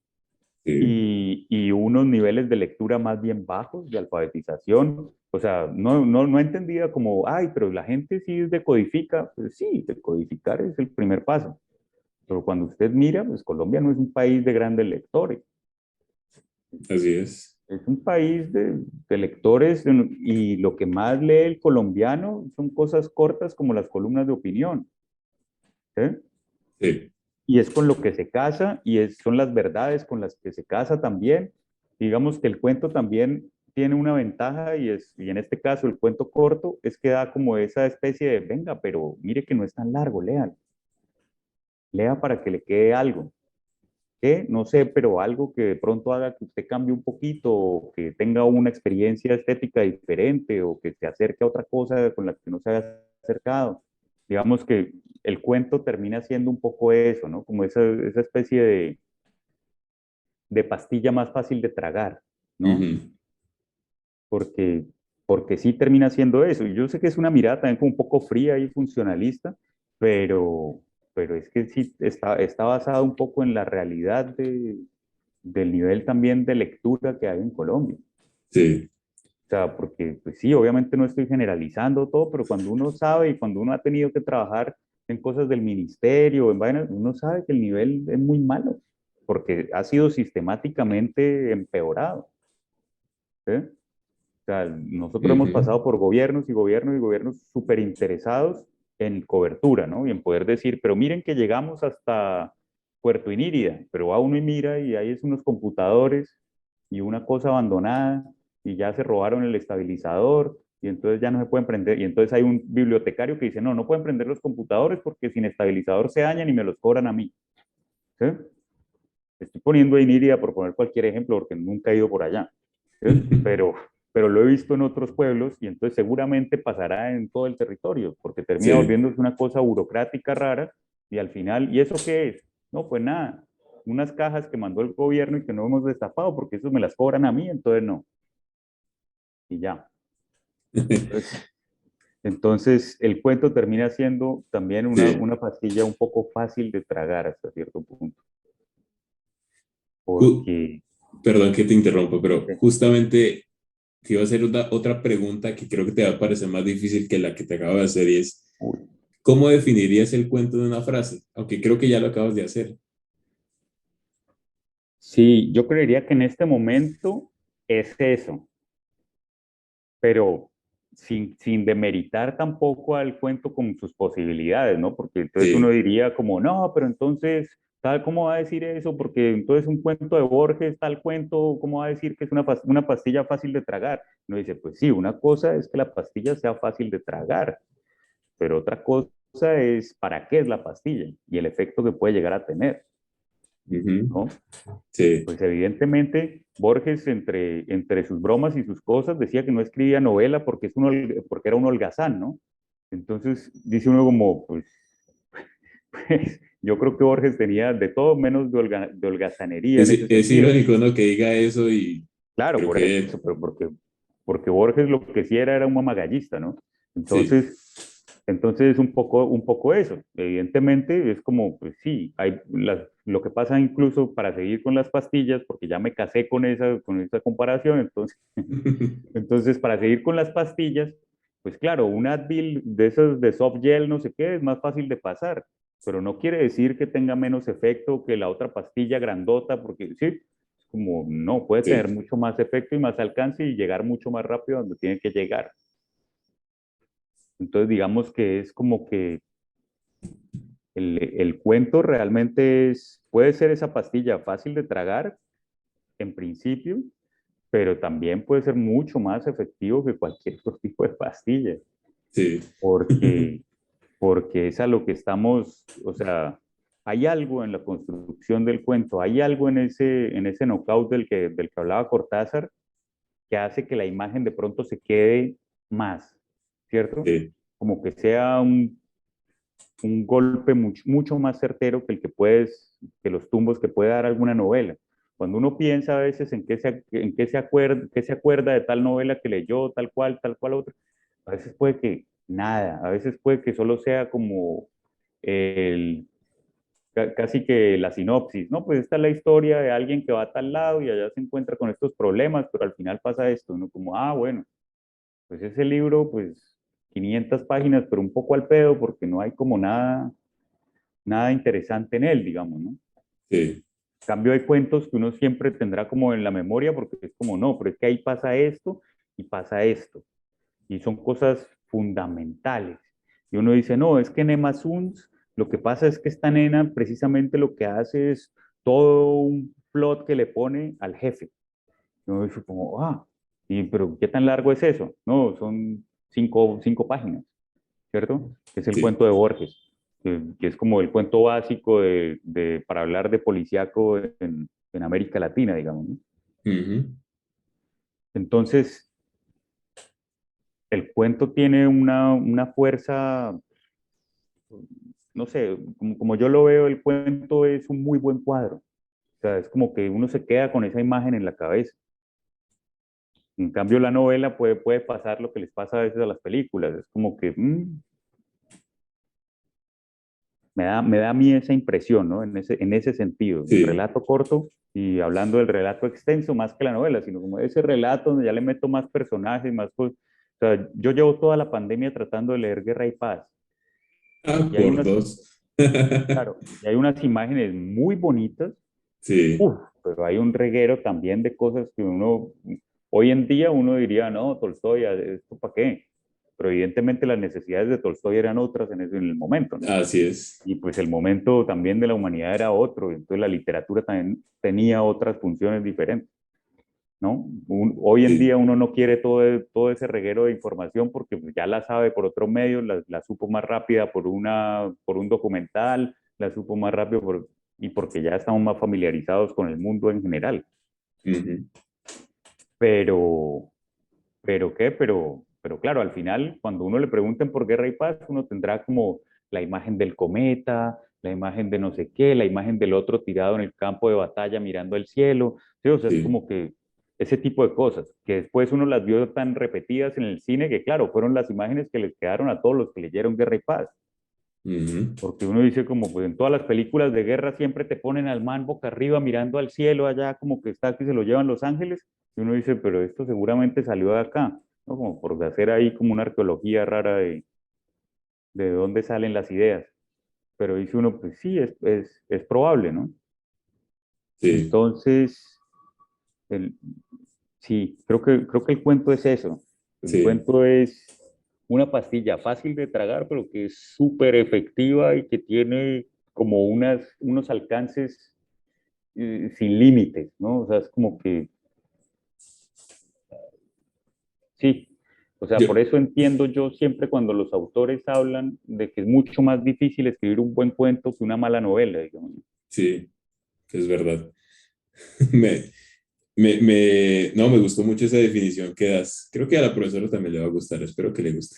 Sí. Y unos niveles de lectura más bien bajos, de alfabetización. O sea, no entendida como, ay, pero la gente sí decodifica. Pues sí, decodificar es el primer paso. Pero cuando usted mira, pues Colombia no es un país de grandes lectores. Así es. Es un país de lectores y lo que más lee el colombiano son cosas cortas como las columnas de opinión. ¿Eh? Sí. Y es con lo que se casa y son las verdades con las que se casa también. Digamos que el cuento también tiene una ventaja y en este caso el cuento corto es que da como esa especie de, venga, pero mire que no es tan largo, lea para que le quede algo. ¿Qué? No sé, pero algo que de pronto haga que usted cambie un poquito, o que tenga una experiencia estética diferente, o que se acerque a otra cosa con la que no se haya acercado. Digamos que el cuento termina siendo un poco eso, ¿no? Como esa especie de pastilla más fácil de tragar, ¿no? Ujú. Porque, porque sí termina siendo eso. Y yo sé que es una mirada también como un poco fría y funcionalista, pero, pero es que sí está basado un poco en la realidad del nivel también de lectura que hay en Colombia. Sí. O sea, porque pues sí, obviamente no estoy generalizando todo, pero cuando uno sabe y cuando uno ha tenido que trabajar en cosas del ministerio, en vainas, uno sabe que el nivel es muy malo, porque ha sido sistemáticamente empeorado. ¿Sí? O sea, nosotros hemos Ujú. pasado por gobiernos y gobiernos y gobiernos súper interesados en cobertura, ¿no? Y en poder decir, pero miren que llegamos hasta Puerto Inírida, pero va uno y mira y ahí es unos computadores y una cosa abandonada y ya se robaron el estabilizador y entonces ya no se pueden prender. Y entonces hay un bibliotecario que dice, no, no pueden prender los computadores porque sin estabilizador se dañan y me los cobran a mí. ¿Sí? Estoy poniendo Inírida por poner cualquier ejemplo porque nunca he ido por allá. ¿Sí? Pero lo he visto en otros pueblos y entonces seguramente pasará en todo el territorio, porque termina Sí. volviéndose una cosa burocrática rara y al final, ¿y eso qué es? No, pues nada, unas cajas que mandó el gobierno y que no hemos destapado porque eso me las cobran a mí, entonces no, y ya. Entonces, entonces el cuento termina siendo también Sí. una pastilla un poco fácil de tragar hasta cierto punto, Ju- porque Perdón que te interrumpo, pero eh, justamente te iba a hacer otra pregunta que creo que te va a parecer más difícil que la que te acabo de hacer y es, uy, ¿cómo definirías el cuento de una frase? Aunque creo que ya lo acabas de hacer. sí, yo creería que en este momento es eso, pero sin demeritar tampoco al cuento con sus posibilidades, ¿no? Porque entonces uno Sí. diría como, no, pero entonces, ¿tal cómo va a decir eso? Porque entonces un cuento de Borges, tal cuento, ¿cómo va a decir que es una pastilla fácil de tragar? Uno dice, pues sí, una cosa es que la pastilla sea fácil de tragar, pero otra cosa cosa es para qué es la pastilla y el efecto que puede llegar a tener, Ujú. ¿no? Sí. Pues evidentemente Borges, entre sus bromas y sus cosas, decía que no escribía novela porque, porque era un holgazán, ¿no? Entonces dice uno como, pues, pues, yo creo que Borges tenía de todo menos de holgazanería en ese Es sentido. irónico, ¿no? Que diga eso y Claro, creo por que eso, pero porque Borges lo que sí era un mamagallista, ¿no? sí, Entonces es un poco eso. Evidentemente es como, pues sí, lo que pasa incluso para seguir con las pastillas, porque ya me casé con esa comparación, entonces para seguir con las pastillas, pues claro, un Advil de esos de soft gel, no sé qué, es más fácil de pasar, pero no quiere decir que tenga menos efecto que la otra pastilla grandota, porque sí, como no, puede tener sí, mucho más efecto y más alcance y llegar mucho más rápido a donde tiene que llegar. Entonces, digamos que es como que el cuento realmente puede ser esa pastilla fácil de tragar en principio, pero también puede ser mucho más efectivo que cualquier otro tipo de pastilla, sí, porque, porque es a lo que estamos, o sea, hay algo en la construcción del cuento, hay algo en ese knockout del que hablaba Cortázar que hace que la imagen de pronto se quede más, ¿cierto? sí, Como que sea un golpe mucho más certero que que los tumbos que puede dar alguna novela. Cuando uno piensa a veces qué se acuerda de tal novela que leyó, tal cual otra, a veces puede que nada, a veces puede que solo sea como el, casi que la sinopsis, ¿no? Pues esta es la historia de alguien que va a tal lado y allá se encuentra con estos problemas, pero al final pasa esto, ¿no? Como, ah, bueno, pues ese libro, pues 500 páginas, pero un poco al pedo porque no hay como nada interesante en él, digamos, ¿no? sí, En cambio, hay cuentos que uno siempre tendrá como en la memoria porque es como, no, pero es que ahí pasa esto y pasa esto. Y son cosas fundamentales. Y uno dice, no, es que en Emma Suns lo que pasa es que esta nena precisamente lo que hace es todo un plot que le pone al jefe. Y uno dice como, ah, pero ¿qué tan largo es eso? No, son cinco páginas, ¿cierto? Es el sí. cuento de Borges, que es como el cuento básico para hablar de policíaco en América Latina, digamos, ¿no? Ujú. Entonces, el cuento tiene una fuerza, no sé, como yo lo veo, el cuento es un muy buen cuadro. O sea, es como que uno se queda con esa imagen en la cabeza. En cambio, la novela puede pasar lo que les pasa a veces a las películas. Es como que me da a mí esa impresión, ¿no? En ese sentido, el Sí, relato corto y hablando del relato extenso más que la novela, sino como ese relato donde ya le meto más personajes, más cosas. O sea, yo llevo toda la pandemia tratando de leer Guerra y Paz ah, y hay por dos. claro, y hay unas imágenes muy bonitas, Sí, pero hay un reguero también de cosas que hoy en día uno diría, no, Tolstoy, ¿esto para qué? Pero evidentemente las necesidades de Tolstoy eran otras en el momento, ¿no? así es. Y pues el momento también de la humanidad era otro, entonces la literatura también tenía otras funciones diferentes, ¿no? Hoy en Sí, día uno no quiere todo ese reguero de información porque pues, ya la sabe por otros medios, la supo más rápida por un documental, la supo más rápido y porque ya estamos más familiarizados con el mundo en general. ujú, Pero, pero claro, al final, cuando uno le pregunten por Guerra y Paz, uno tendrá como la imagen del cometa, la imagen de no sé qué, la imagen del otro tirado en el campo de batalla mirando al cielo. ¿Sí? O sea, es sí, como que ese tipo de cosas, que después uno las vio tan repetidas en el cine que, claro, fueron las imágenes que les quedaron a todos los que leyeron Guerra y Paz. ujú, Porque uno dice como, pues en todas las películas de guerra siempre te ponen al man boca arriba mirando al cielo allá como que está que se lo llevan los ángeles. Y uno dice, pero esto seguramente salió de acá, ¿no? Como por hacer ahí como una arqueología rara de dónde salen las ideas. Pero dice uno, pues sí, es probable, ¿no? sí, Entonces, el, sí, creo que el cuento es eso. El sí, cuento es una pastilla fácil de tragar, pero que es súper efectiva y que tiene como unos alcances sin límites, ¿no? O sea, es como que, sí, O sea, Yo, por eso entiendo yo siempre cuando los autores hablan de que es mucho más difícil escribir un buen cuento que una mala novela, digamos. sí, es verdad. Me, no, me gustó mucho esa definición que das. Creo que a la profesora también le va a gustar, espero que le guste.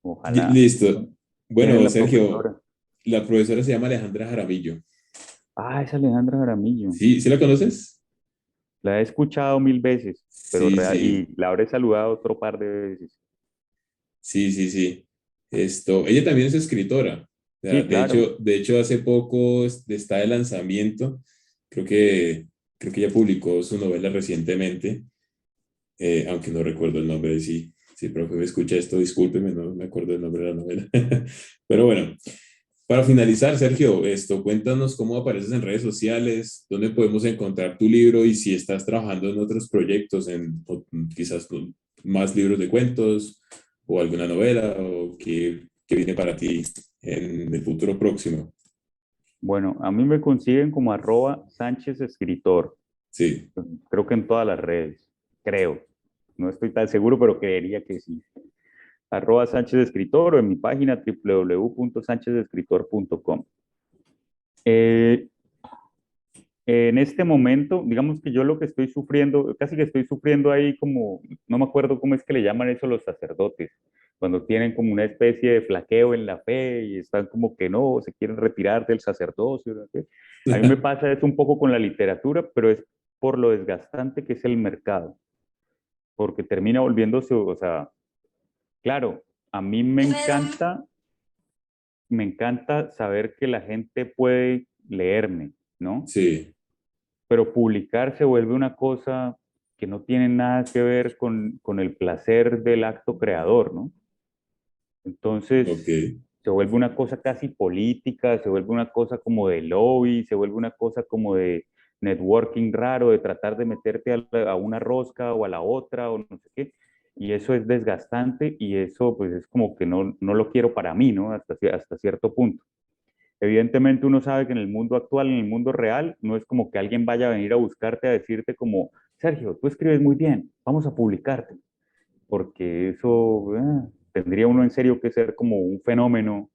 Ojalá. Listo. ¿Quién es Bueno, la Sergio, profesora? la profesora se llama Alejandra Jaramillo. Ah, es Alejandra Jaramillo. ¿Sí? ¿Sí la conoces? La he escuchado mil veces, pero Sí, sí, y la habré saludado otro par de veces. sí, sí, sí. Ella también es escritora. O sea, Sí, claro. de hecho, hace poco está de lanzamiento. Creo que, creo que ella publicó su novela recientemente, aunque no recuerdo el nombre de sí. Si el profe me escucha esto, discúlpeme, no me acuerdo el nombre de la novela. Pero bueno, para finalizar, Sergio, cuéntanos cómo apareces en redes sociales, dónde podemos encontrar tu libro y si estás trabajando en otros proyectos, o quizás con más libros de cuentos o alguna novela o qué viene para ti en el futuro próximo. Bueno, a mí me consiguen como @Sánchez Escritor. Sí. Creo que en todas las redes. Creo. No estoy tan seguro, pero creería que sí. @Sánchez Escritor o en mi página www.sanchezescritor.com. Eh, en este momento, digamos que yo lo que estoy sufriendo, casi que estoy sufriendo ahí como, no me acuerdo cómo es que le llaman eso los sacerdotes, cuando tienen como una especie de flaqueo en la fe y están como que no, se quieren retirar del sacerdocio, ¿no? ¿Qué? A mí me pasa eso un poco con la literatura, pero es por lo desgastante que es el mercado, porque termina volviéndose, o sea, claro, a mí me encanta saber que la gente puede leerme, ¿no? Sí, Pero publicar se vuelve una cosa que no tiene nada que ver con el placer del acto creador, ¿no? ok, Entonces, se vuelve una cosa casi política, se vuelve una cosa como de lobby, se vuelve una cosa como de networking raro, de tratar de meterte a una rosca o a la otra o no sé qué. Y eso es desgastante y eso pues es como que no lo quiero para mí, ¿no? Hasta cierto punto. Evidentemente uno sabe que en el mundo actual, en el mundo real, no es como que alguien vaya a venir a buscarte a decirte como, Sergio, tú escribes muy bien, vamos a publicarte, porque eso tendría uno en serio que ser como un fenómeno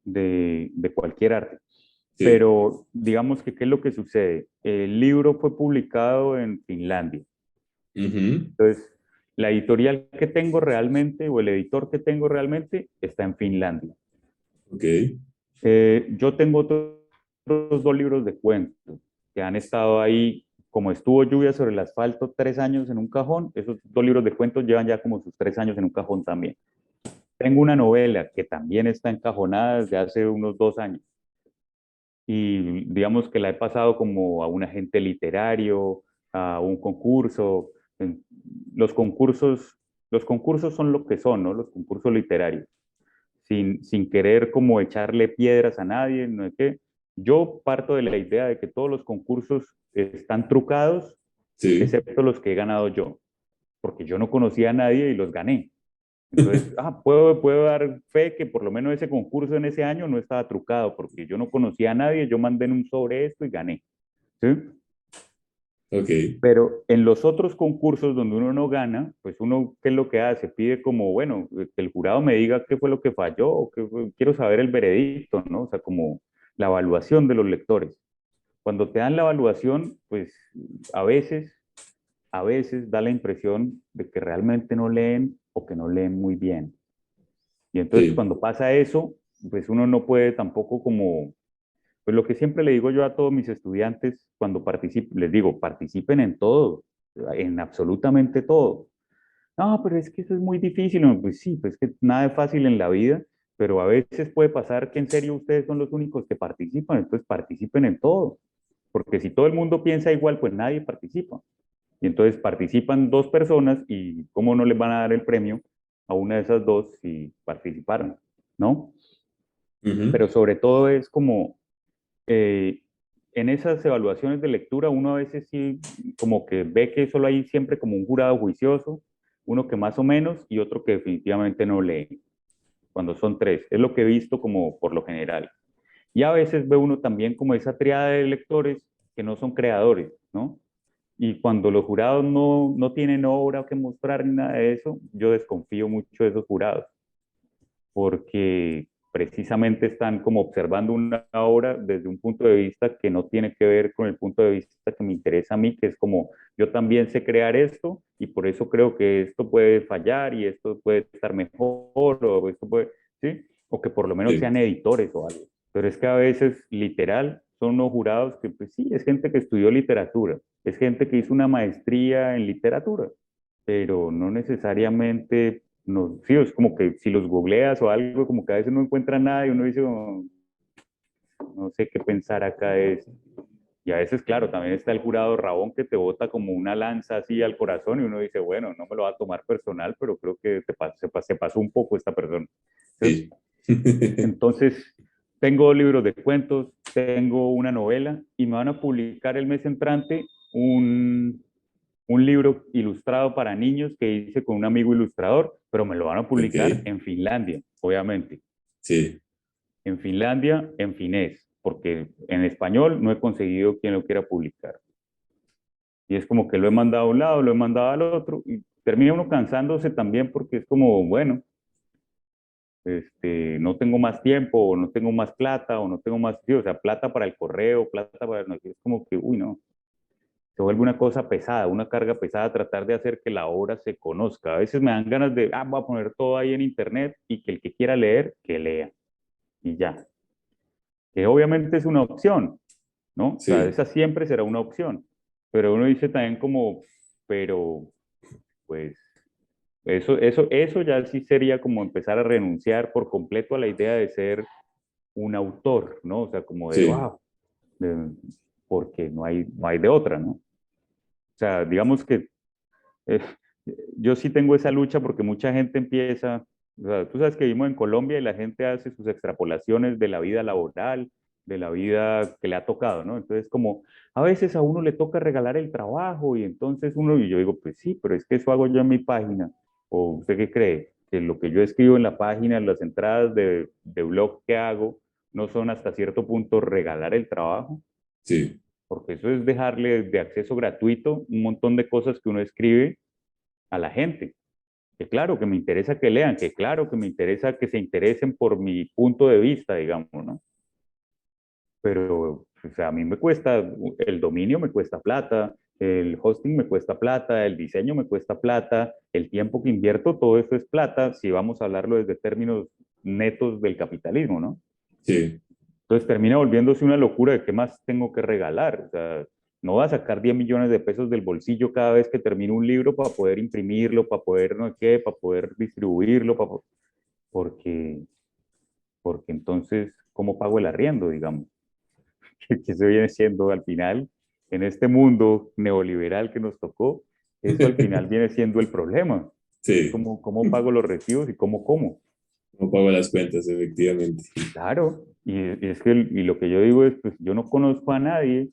de cualquier arte. sí. Pero digamos que, ¿qué es lo que sucede? El libro fue publicado en Finlandia. Ujú, Entonces, la editorial que tengo realmente o el editor que tengo realmente está en Finlandia. ok, Yo tengo otros dos libros de cuentos que han estado ahí, como estuvo Lluvia sobre el asfalto 3 años en un cajón, esos dos libros de cuentos llevan ya como sus 3 años en un cajón también. Tengo una novela que también está encajonada desde hace unos 2 años y digamos que la he pasado como a un agente literario, a un concurso. En- Los concursos, los concursos son lo que son, ¿no? Los concursos literarios sin querer como echarle piedras a nadie, no es que yo parto de la idea de que todos los concursos están trucados, sí. excepto los que he ganado yo, porque yo no conocía a nadie y los gané. Entonces, puedo dar fe que por lo menos ese concurso en ese año no estaba trucado, porque yo no conocía a nadie, yo mandé en un sobre esto y gané. ¿Sí? Ok, Pero en los otros concursos donde uno no gana, pues uno, ¿qué es lo que hace? Pide como, bueno, que el jurado me diga qué fue lo que falló, quiero saber el veredicto, ¿no? O sea, como la evaluación de los lectores. Cuando te dan la evaluación, pues a veces, a veces da la impresión de que realmente no leen o que no leen muy bien. Y entonces sí. cuando pasa eso, pues uno no puede tampoco como, pues lo que siempre le digo yo a todos mis estudiantes cuando participen, les digo, participen en todo, en absolutamente todo. No, pero es que eso es muy difícil. No, pues sí, pues que nada es fácil en la vida, pero a veces puede pasar que en serio ustedes son los únicos que participan, entonces participen en todo, porque si todo el mundo piensa igual, pues nadie participa. Y entonces participan dos personas y ¿cómo no les van a dar el premio a una de esas dos si participaron? ¿No? Ujú, Pero sobre todo es como eh, en esas evaluaciones de lectura uno a veces sí como que ve que solo hay siempre como un jurado juicioso, uno que más o menos y otro que definitivamente no lee, cuando son tres. Es lo que he visto como por lo general. Y a veces ve uno también como esa triada de lectores que no son creadores, ¿no? Y cuando los jurados no tienen obra que mostrar ni nada de eso, yo desconfío mucho de esos jurados, porque precisamente están como observando una obra desde un punto de vista que no tiene que ver con el punto de vista que me interesa a mí, que es como yo también sé crear esto y por eso creo que esto puede fallar y esto puede estar mejor o esto puede, ¿sí? O que por lo menos Sí, sean editores o algo. Pero es que a veces, literal, son unos jurados que, pues sí, es gente que estudió literatura, es gente que hizo una maestría en literatura, pero no necesariamente, no, sí, es como que si los googleas o algo, como que a veces no encuentran nada y uno dice, "Oh, no sé qué pensar acá de esto". Y a veces, claro, también está el jurado Rabón que te bota como una lanza así al corazón y uno dice, bueno, no me lo va a tomar personal, pero creo que se pasó un poco esta persona. Entonces, sí. entonces, tengo 2 libros de cuentos, tengo una novela y me van a publicar el mes entrante un libro ilustrado para niños que hice con un amigo ilustrador, pero me lo van a Ok, publicar en Finlandia, obviamente. sí, En Finlandia, en finés, porque en español no he conseguido quien lo quiera publicar. Y es como que lo he mandado a un lado, lo he mandado al otro, y termina uno cansándose también porque es como, bueno, no tengo más tiempo, o no tengo más plata, o no tengo más, sí, o sea, plata para el correo, plata para, no, es como que, uy, no, se vuelve una cosa pesada, una carga pesada tratar de hacer que la obra se conozca. A veces me dan ganas de, voy a poner todo ahí en internet y que el que quiera leer, que lea, y ya. Que obviamente es una opción, ¿no? O sea, sí, esa siempre será una opción, pero uno dice también como, pero pues eso ya sí sería como empezar a renunciar por completo a la idea de ser un autor, ¿no? O sea, como de, sí, wow, porque no hay de otra, ¿no? O sea, digamos que eh, yo sí tengo esa lucha porque mucha gente empieza, o sea, tú sabes que vivimos en Colombia y la gente hace sus extrapolaciones de la vida laboral, de la vida que le ha tocado, ¿no? Entonces, como a veces a uno le toca regalar el trabajo y entonces uno, y yo digo, pues sí, pero es que eso hago yo en mi página. ¿O usted qué cree? Que lo que yo escribo en la página, en las entradas de blog que hago, no son hasta cierto punto regalar el trabajo, sí, porque eso es dejarle de acceso gratuito un montón de cosas que uno escribe a la gente. Que claro, que me interesa que lean, que claro, que me interesa que se interesen por mi punto de vista, digamos, ¿no? Pero, o sea, a mí me cuesta, el dominio me cuesta plata, el hosting me cuesta plata, el diseño me cuesta plata, el tiempo que invierto, todo eso es plata, si vamos a hablarlo desde términos netos del capitalismo, ¿no? sí. Entonces termina volviéndose una locura de qué más tengo que regalar. O sea, no va a sacar 10 millones de pesos del bolsillo cada vez que termino un libro para poder imprimirlo, para poder no sé qué, para poder distribuirlo, porque, porque entonces, ¿cómo pago el arriendo, digamos? Que se viene siendo al final, en este mundo neoliberal que nos tocó, eso al final viene siendo el problema. Es Sí, como, ¿cómo pago los recibos y cómo como? no pago las cuentas, efectivamente. Claro, y es que y lo que yo digo es, pues yo no conozco a nadie,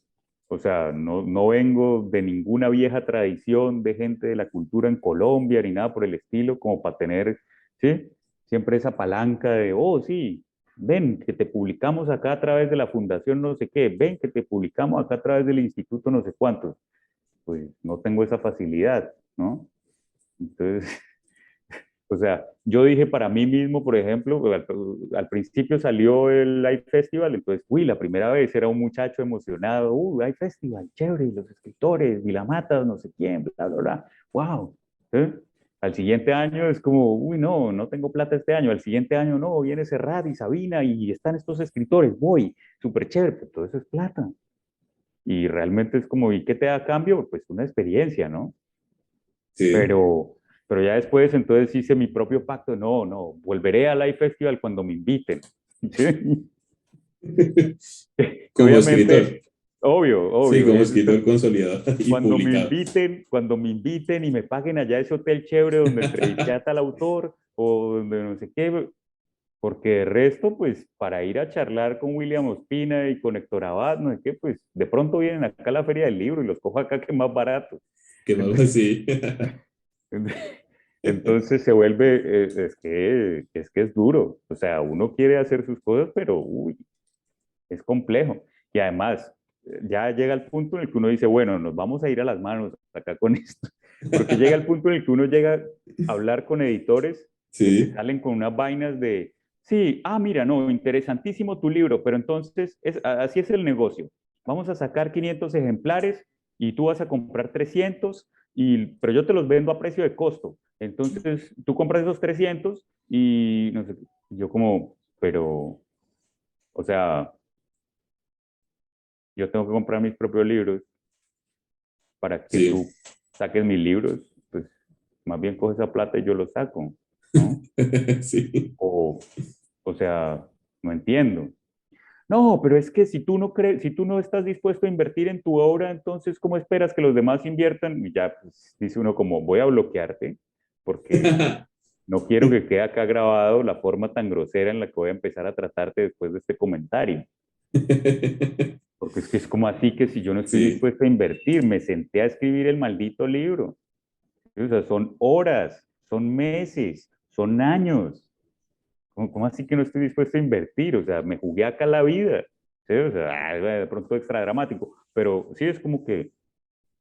o sea, no vengo de ninguna vieja tradición de gente de la cultura en Colombia ni nada por el estilo, como para tener, ¿sí? Siempre esa palanca de, oh, sí, ven, que te publicamos acá a través de la fundación no sé qué, ven, que te publicamos acá a través del instituto no sé cuántos. Pues no tengo esa facilidad, ¿no? Entonces, o sea, yo dije para mí mismo, por ejemplo, al principio salió el Live Festival, entonces, uy, la primera vez era un muchacho emocionado, Live Festival, chévere, los escritores, Vila Matas, no sé quién, bla, bla, bla, wow. ¿Eh? Al siguiente año es como, uy, no tengo plata este año. Al siguiente año, no, viene Serrat y Sabina y están estos escritores, voy, súper chévere, pero todo eso es plata. Y realmente es como, ¿y qué te da a cambio? Pues una experiencia, ¿no? Sí. pero, pero ya después entonces hice mi propio pacto, no, volveré al Live Festival cuando me inviten. ¿Sí? Como escritor. Obviamente, obvio, Sí, obvio, como escritor consolidado y publicado. cuando me inviten y me paguen allá ese hotel chévere donde entrevisté a tal autor o donde no sé qué, porque de resto, pues para ir a charlar con William Ospina y con Héctor Abad, no sé qué, pues de pronto vienen acá a la Feria del Libro y los cojo acá que es más barato. Que no algo así. Entonces se vuelve, es que es duro. O sea, uno quiere hacer sus cosas, pero uy, es complejo. Y además, ya llega el punto en el que uno dice, bueno, nos vamos a ir a las manos acá con esto, porque llega el punto en el que uno llega a hablar con editores que te Sí. salen con unas vainas de, sí, mira, no, interesantísimo tu libro, pero entonces así es el negocio. Vamos a sacar 500 ejemplares y tú vas a comprar 300, pero yo te los vendo a precio de costo. Entonces tú compras esos 300 y no sé, yo como, pero, o sea, yo tengo que comprar mis propios libros para que Sí. tú saques mis libros, pues más bien coge esa plata y yo lo saco, ¿no? Sí. O, o sea, no entiendo. No, pero es que si tú no crees, si tú no estás dispuesto a invertir en tu obra, entonces ¿cómo esperas que los demás inviertan? Y ya pues, dice uno como, voy a bloquearte porque no quiero que quede acá grabado la forma tan grosera en la que voy a empezar a tratarte después de este comentario. Porque es que es como así que si yo no estoy Sí, dispuesto a invertir, me senté a escribir el maldito libro. O sea, son horas, son meses, son años. ¿Cómo así que no estoy dispuesto a invertir? O sea, me jugué acá la vida. ¿Sí? O sea, de pronto extra dramático. Pero sí es como que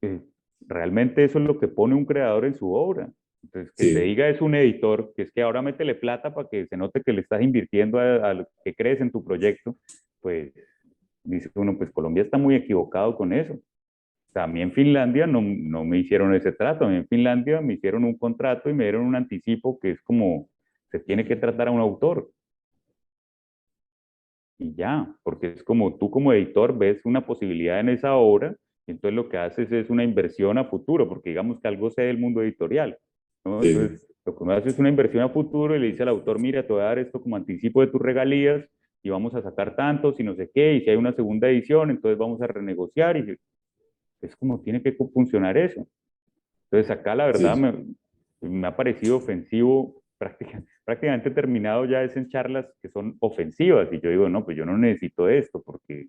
eh, realmente eso es lo que pone un creador en su obra. Entonces, que te sí, diga es un editor, que es que ahora métele plata para que se note que le estás invirtiendo a lo que crees en tu proyecto, pues dice uno, pues Colombia está muy equivocado con eso. A mí en Finlandia no me hicieron ese trato, a mí en Finlandia me hicieron un contrato y me dieron un anticipo que es como se tiene que tratar a un autor y ya, porque es como tú como editor ves una posibilidad en esa obra y entonces lo que haces es una inversión a futuro, porque digamos que algo sé del mundo editorial, ¿no? sí, Entonces lo que uno hace es una inversión a futuro y le dice al autor, mira, te voy a dar esto como anticipo de tus regalías y vamos a sacar tantos y no sé qué, y si hay una segunda edición, entonces vamos a renegociar y es como tiene que funcionar eso. Entonces acá la verdad sí. me ha parecido ofensivo, prácticamente terminado ya es en charlas que son ofensivas y yo digo, no, pues yo no necesito esto porque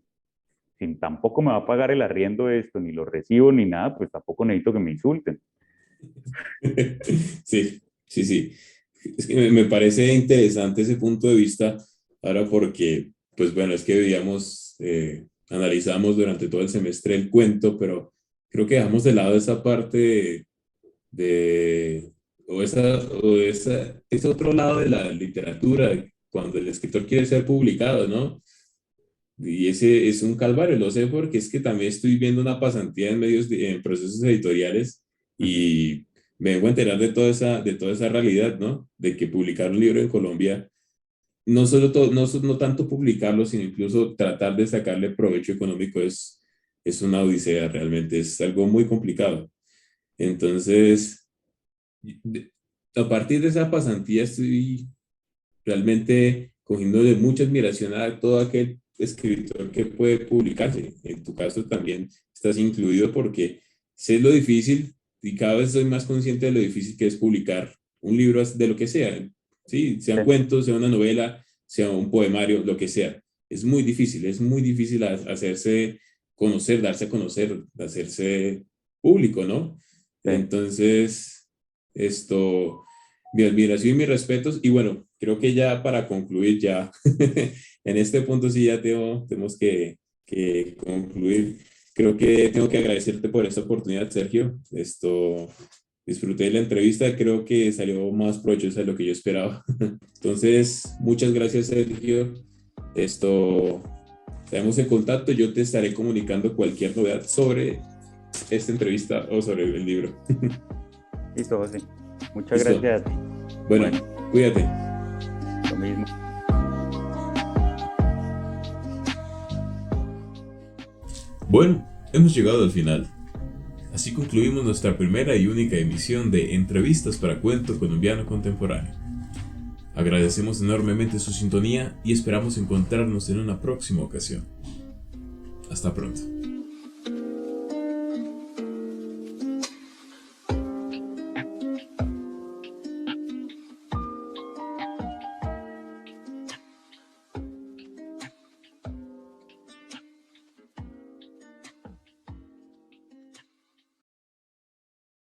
si tampoco me va a pagar el arriendo de esto, ni lo recibo ni nada, pues tampoco necesito que me insulten. Sí, sí, sí. Es que me parece interesante ese punto de vista ahora porque, pues bueno, es que veíamos, analizamos durante todo el semestre el cuento, pero creo que dejamos de lado esa parte de ese otro lado de la literatura, cuando el escritor quiere ser publicado, ¿no? Y ese es un calvario, lo sé porque es que también estoy viendo una pasantía en medios, en procesos editoriales Ujú. y me vengo a enterar de toda esa realidad, ¿no? De que publicar un libro en Colombia, no solo no tanto publicarlo, sino incluso tratar de sacarle provecho económico es una odisea realmente, es algo muy complicado. Entonces, de- a partir de esa pasantía estoy realmente cogiéndole mucha admiración a todo aquel escritor que puede publicarse. En tu caso también estás incluido porque sé lo difícil y cada vez soy más consciente de lo difícil que es publicar un libro de lo que sea, ¿sí? Sean Sí, cuentos, sea una novela, sea un poemario, lo que sea. Es muy difícil hacerse conocer, darse a conocer, hacerse público, ¿no? sí. Entonces, esto, mi admiración y mis respetos. Y bueno, creo que ya para concluir, ya en este punto sí ya tenemos que concluir. Creo que tengo que agradecerte por esta oportunidad, Sergio. Disfruté de la entrevista, creo que salió más provechosa de lo que yo esperaba. Entonces, muchas gracias, Sergio. Esto, Estamos en contacto. Yo te estaré comunicando cualquier novedad sobre esta entrevista o sobre el libro. Listo, José. Muchas Listo. gracias a ti. Bueno, Bueno, cuídate. lo mismo. Bueno, hemos llegado al final. Así concluimos nuestra primera y única emisión de Entrevistas para Cuento Colombiano Contemporáneo. Agradecemos enormemente su sintonía y esperamos encontrarnos en una próxima ocasión. Hasta pronto.